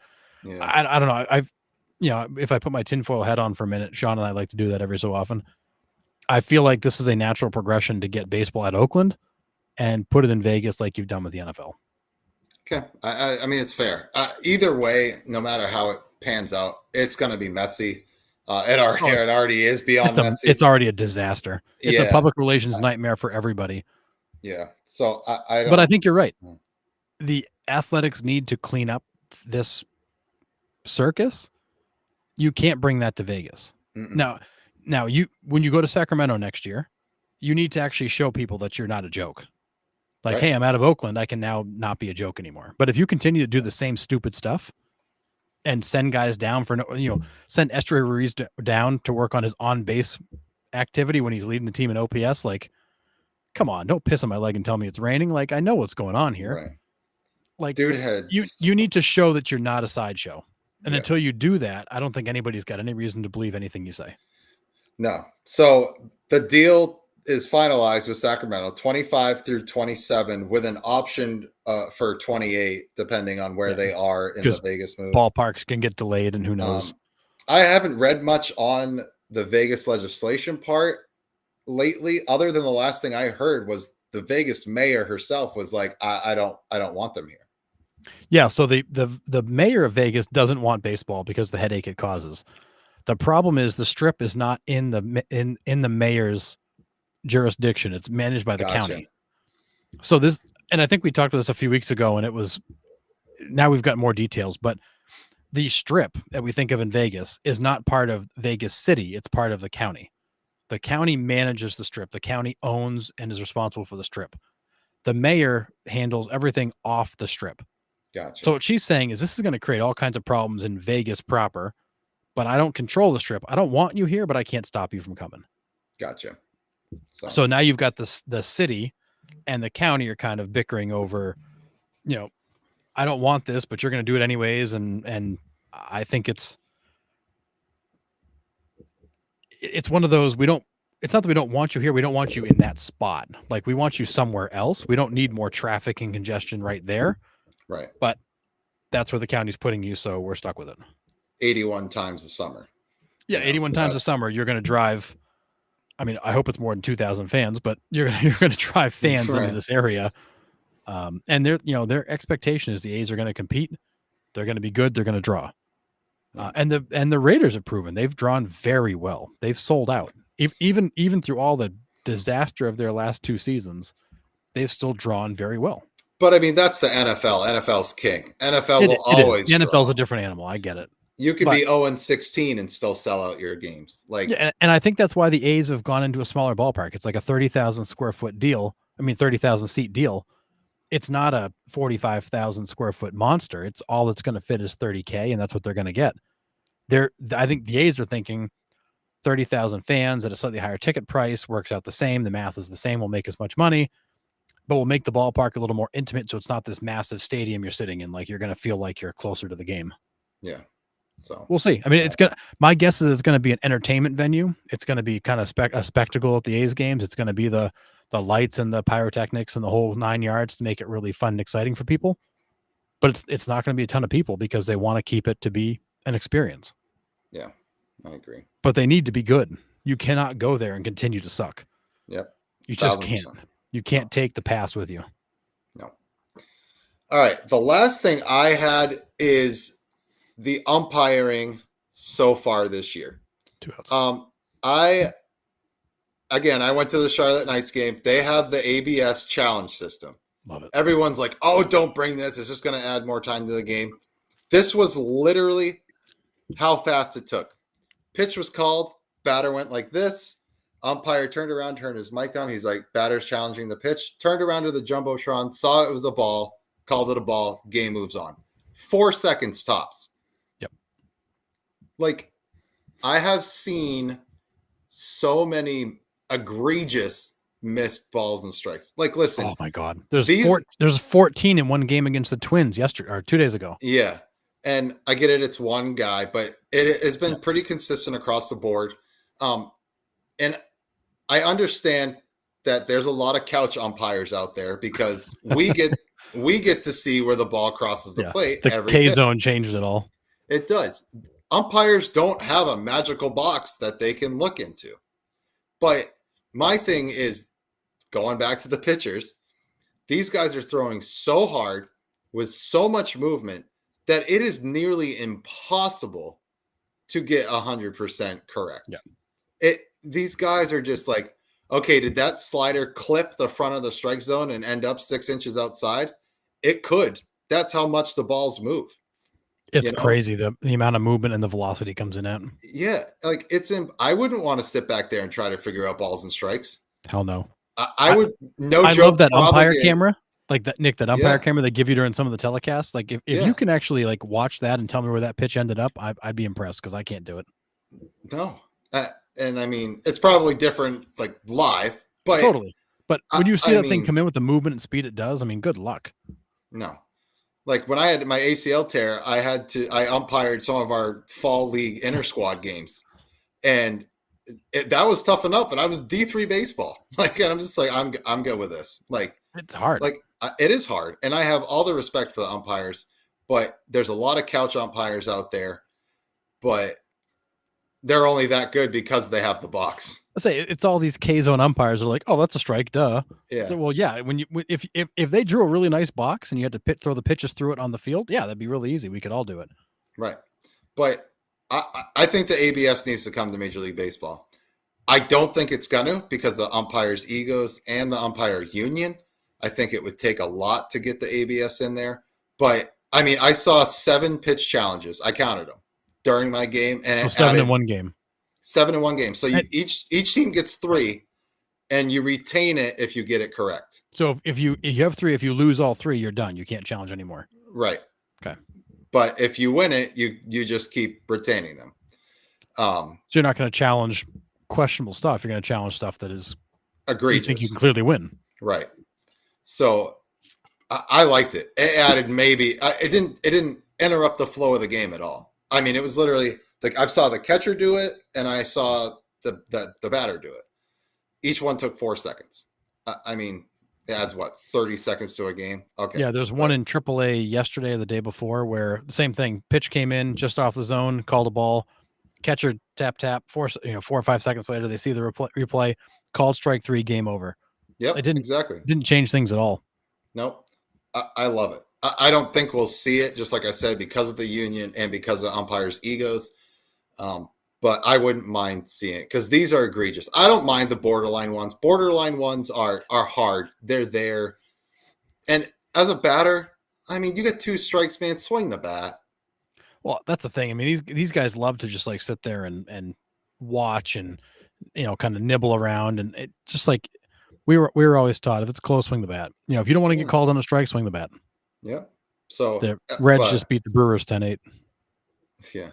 I don't know. If I put my tinfoil hat on for a minute, Sean and I like to do that every so often. I feel like this is a natural progression to get baseball at Oakland and put it in Vegas, like you've done with the NFL. Okay. I mean, it's fair. Either way, no matter how it pans out, it's going to be messy. It already is beyond messy. It's already a disaster. It's a public relations nightmare for everybody. Yeah. So But I think you're right. The Athletics need to clean up this circus. You can't bring that to Vegas. Mm-mm. Now when you go to Sacramento next year, you need to actually show people that you're not a joke. Like, hey, I'm out of Oakland. I can now not be a joke anymore. But if you continue to do the same stupid stuff and send guys down send Esteury Ruiz down to work on his on-base activity when he's leading the team in OPS, like, come on, don't piss on my leg and tell me it's raining. Like, I know what's going on here. Right. Like, dude, you need to show that you're not a sideshow. And until you do that, I don't think anybody's got any reason to believe anything you say. No. So the deal is finalized with Sacramento 25 through 27 with an option for 28, depending on where they are in the Vegas move. Ballparks can get delayed, and who knows? I haven't read much on the Vegas legislation part lately, other than the last thing I heard was the Vegas mayor herself was like, I don't want them here. Yeah, so the mayor of Vegas doesn't want baseball because the headache it causes. The problem is the strip is not in the mayor's jurisdiction. It's managed by the county. So this, and I think we talked about this a few weeks ago, and now we've got more details, but the strip that we think of in Vegas is not part of Vegas City. It's part of the county. The county manages the strip. The county owns and is responsible for the strip. The mayor handles everything off the strip. Gotcha. So what she's saying is this is going to create all kinds of problems in Vegas proper, but I don't control the strip. I don't want you here, but I can't stop you from coming. Gotcha. So now you've got the city and the county are kind of bickering over, I don't want this, but you're going to do it anyways. And I think it's one of those it's not that we don't want you here. We don't want you in that spot. Like we want you somewhere else. We don't need more traffic and congestion right there. Right. But that's where the county's putting you. So we're stuck with it. 81 times a summer. Yeah. 81 times a summer. You're going to drive. I mean, I hope it's more than 2,000 fans, but you're going to drive fans into this area. And their expectation is the A's are going to compete. They're going to be good. They're going to draw. And the Raiders have proven they've drawn very well. They've sold out. Even through all the disaster of their last 2 seasons, they've still drawn very well. But I mean, that's the NFL. NFL's king. NFL will always. The NFL's a different animal. I get it. You could be 0-16 and still sell out your games. And I think that's why the A's have gone into a smaller ballpark. It's like a 30,000 square foot deal. 30,000 seat deal. It's not a 45,000 square foot monster. It's all that's going to fit is 30K, and that's what they're going to get. I think the A's are thinking 30,000 fans at a slightly higher ticket price works out the same. The math is the same. We'll make as much money, but we'll make the ballpark a little more intimate. So it's not this massive stadium you're sitting in. Like you're going to feel like you're closer to the game. Yeah. So we'll see. I mean, my guess is it's going to be an entertainment venue. It's going to be kind of a spectacle at the A's games. It's going to be the lights and the pyrotechnics and the whole 9 yards to make it really fun and exciting for people. But it's not going to be a ton of people because they want to keep it to be an experience. Yeah, I agree. But they need to be good. You cannot go there and continue to suck. Yep. You just can't. You can't take the pass with you. No. All right. The last thing I had is the umpiring so far this year. 2 outs. I went to the Charlotte Knights game. They have the ABS challenge system. Love it. Everyone's like, oh, don't bring this. It's just going to add more time to the game. This was literally how fast it took. Pitch was called. Batter went like this. Umpire turned around, turned his mic on. He's like, batter's challenging the pitch. Turned around to the Jumbotron, saw it was a ball, called it a ball. Game moves on. 4 seconds tops. Yep. Like, I have seen so many egregious missed balls and strikes. Like, listen. Oh my God. There's 14 in one game against the Twins yesterday or 2 days ago. Yeah. And I get it. It's one guy, but it has been pretty consistent across the board. And I understand that there's a lot of couch umpires out there because we get to see where the ball crosses the plate. The K zone changed it all. It does. Umpires don't have a magical box that they can look into. But my thing is going back to the pitchers. These guys are throwing so hard with so much movement that it is nearly impossible to get 100% correct. Yeah. These guys are just like, okay, did that slider clip the front of the strike zone and end up 6 inches outside? It could. That's how much the balls move. It's crazy the amount of movement and the velocity comes in at. Yeah, like I wouldn't want to sit back there and try to figure out balls and strikes. Hell no. I would. No I joke. love that umpire camera. Like that, Nick, that umpire camera they give you during some of the telecasts. Like if you can actually like watch that and tell me where that pitch ended up, I'd be impressed because I can't do it. No. And I mean, it's probably different like live, but totally. But when you see that thing come in with the movement and speed it does, I mean, good luck. No. Like when I had my ACL tear, I umpired some of our fall league inter squad games, and that was tough enough. And I was D3 baseball. Like, and I'm just like, I'm good with this. Like, it's hard. Like it is hard. And I have all the respect for the umpires, but there's a lot of couch umpires out there, but they're only that good because they have the box. I say it's all these K zone umpires are like, oh, that's a strike, duh. Yeah. So, well, yeah. If they drew a really nice box and you had to throw the pitches through it on the field, yeah, that'd be really easy. We could all do it. Right. But I think the ABS needs to come to Major League Baseball. I don't think it's going to because the umpires' egos and the umpire union. I think it would take a lot to get the ABS in there. But I mean, I saw 7 pitch challenges. I counted them during my game, and 7 in one game. 7 in one game. So each team gets 3, and you retain it if you get it correct. So if you have 3, if you lose all 3, you're done. You can't challenge anymore. Right. Okay. But if you win it, you just keep retaining them. So you're not going to challenge questionable stuff. You're going to challenge stuff that is egregious. You think you can clearly win. Right. So I liked it. It added it didn't interrupt the flow of the game at all. I mean, it was literally like I saw the catcher do it, and I saw the batter do it. Each one took 4 seconds. I mean, it adds 30 seconds to a game. Okay. Yeah, there's one in AAA yesterday or the day before where the same thing. Pitch came in just off the zone, called a ball, catcher tap 4 or 5 seconds later they see the replay, called strike 3, game over. Yep, It didn't change things at all. Nope. I love it. I don't think we'll see it, just like I said, because of the union and because of umpires' egos. But I wouldn't mind seeing it because these are egregious. I don't mind the borderline ones. Borderline ones are hard. They're there. And as a batter, I mean, you get 2 strikes, man, swing the bat. Well, that's the thing. I mean, these guys love to just like sit there and watch and, kind of nibble around. And it just like we were always taught, if it's close, swing the bat. If you don't want to get called on a strike, swing the bat. Yeah. So the Reds just beat the Brewers 10-8. Yeah.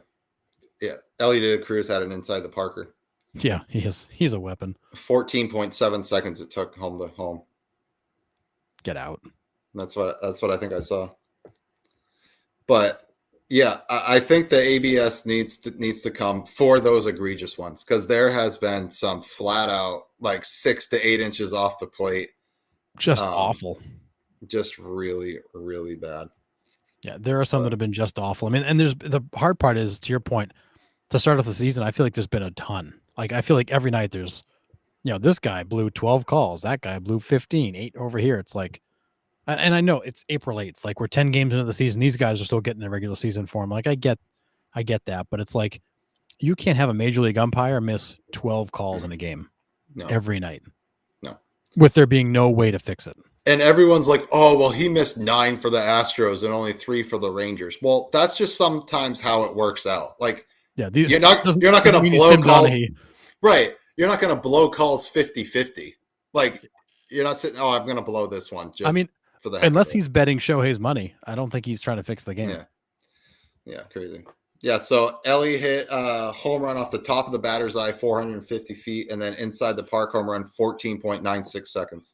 Yeah. Elly De La Cruz had an inside the Parker. Yeah, he's a weapon. 14.7 seconds it took home to home. Get out. That's what I think I saw. But yeah, I think the ABS needs to come for those egregious ones because there has been some flat out like 6 to 8 inches off the plate. Just awful. Just really, really bad. Yeah, there are some that have been just awful. I mean, and there's the hard part is, to your point, to start off the season, I feel like there's been a ton. Like I feel like every night there's, this guy blew 12 calls, that guy blew 15, 8 over here. It's like, and I know it's April 8th, like we're 10 games into the season. These guys are still getting their regular season form. Like I get that, but it's like you can't have a major league umpire miss 12 calls in a game every night. No, with there being no way to fix it. And everyone's like, oh, well, he missed 9 for the Astros and only 3 for the Rangers. Well, that's just sometimes how it works out. Like, yeah, you're not going to blow calls. Right. You're not going to blow calls 50-50. Like, you're not sitting, I'm going to blow this one. Just for the unless he's betting Shohei's money, I don't think he's trying to fix the game. Yeah, crazy. Yeah, so Elly hit a home run off the top of the batter's eye, 450 feet, and then inside the park home run, 14.96 seconds.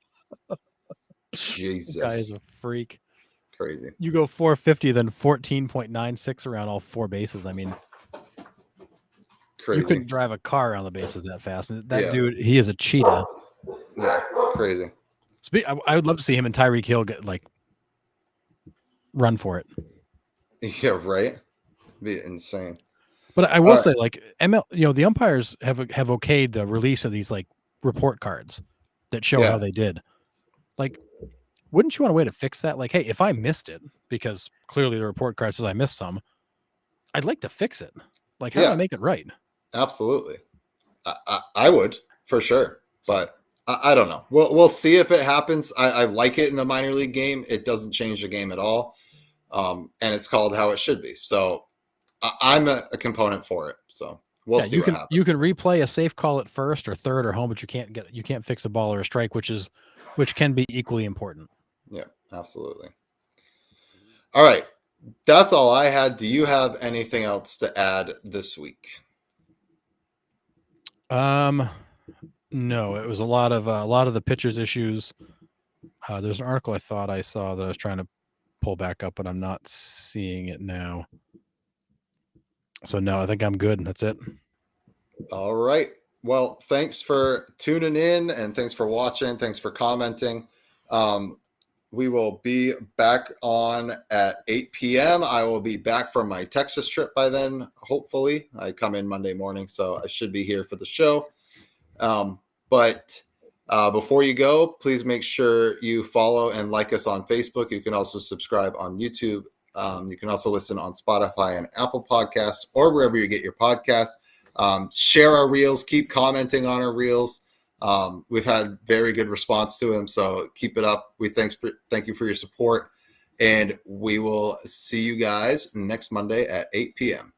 Jesus. This guy is a freak. Crazy. You go 450, then 14.96 around all 4 bases. I mean, crazy. You couldn't drive a car around the bases that fast. That dude, he is a cheetah. Yeah, crazy. I would love to see him and Tyreek Hill get run for it. Yeah, right. Be insane. But I will say, like ML, the umpires have okayed the release of these like report cards that show how they did. Like, wouldn't you want a way to fix that? Like, hey, if I missed it because clearly the report card says I missed some, I'd like to fix it. Like, how do I make it right? Absolutely, I would for sure, but I don't know. We'll see if it happens. I like it in the minor league game. It doesn't change the game at all, and it's called how it should be. So I'm a component for it. So we'll see what happens. You can replay a safe call at first or third or home, but you can't fix a ball or a strike, which can be equally important. Yeah, absolutely. All right. That's all I had. Do you have anything else to add this week? No, it was a lot of the pitchers' issues. There's an article I thought I saw that I was trying to pull back up, but I'm not seeing it now. So no, I think I'm good. That's it. All right. Well, thanks for tuning in and thanks for watching. Thanks for commenting. We will be back on at 8 p.m. I will be back from my Texas trip by then. Hopefully, I come in Monday morning, so I should be here for the show. But before you go, please make sure you follow and like us on Facebook. You can also subscribe on YouTube. You can also listen on Spotify and Apple Podcasts or wherever you get your podcasts. Share our reels. Keep commenting on our reels. We've had very good response to them, so keep it up. Thank you for your support, and we will see you guys next Monday at 8 p.m.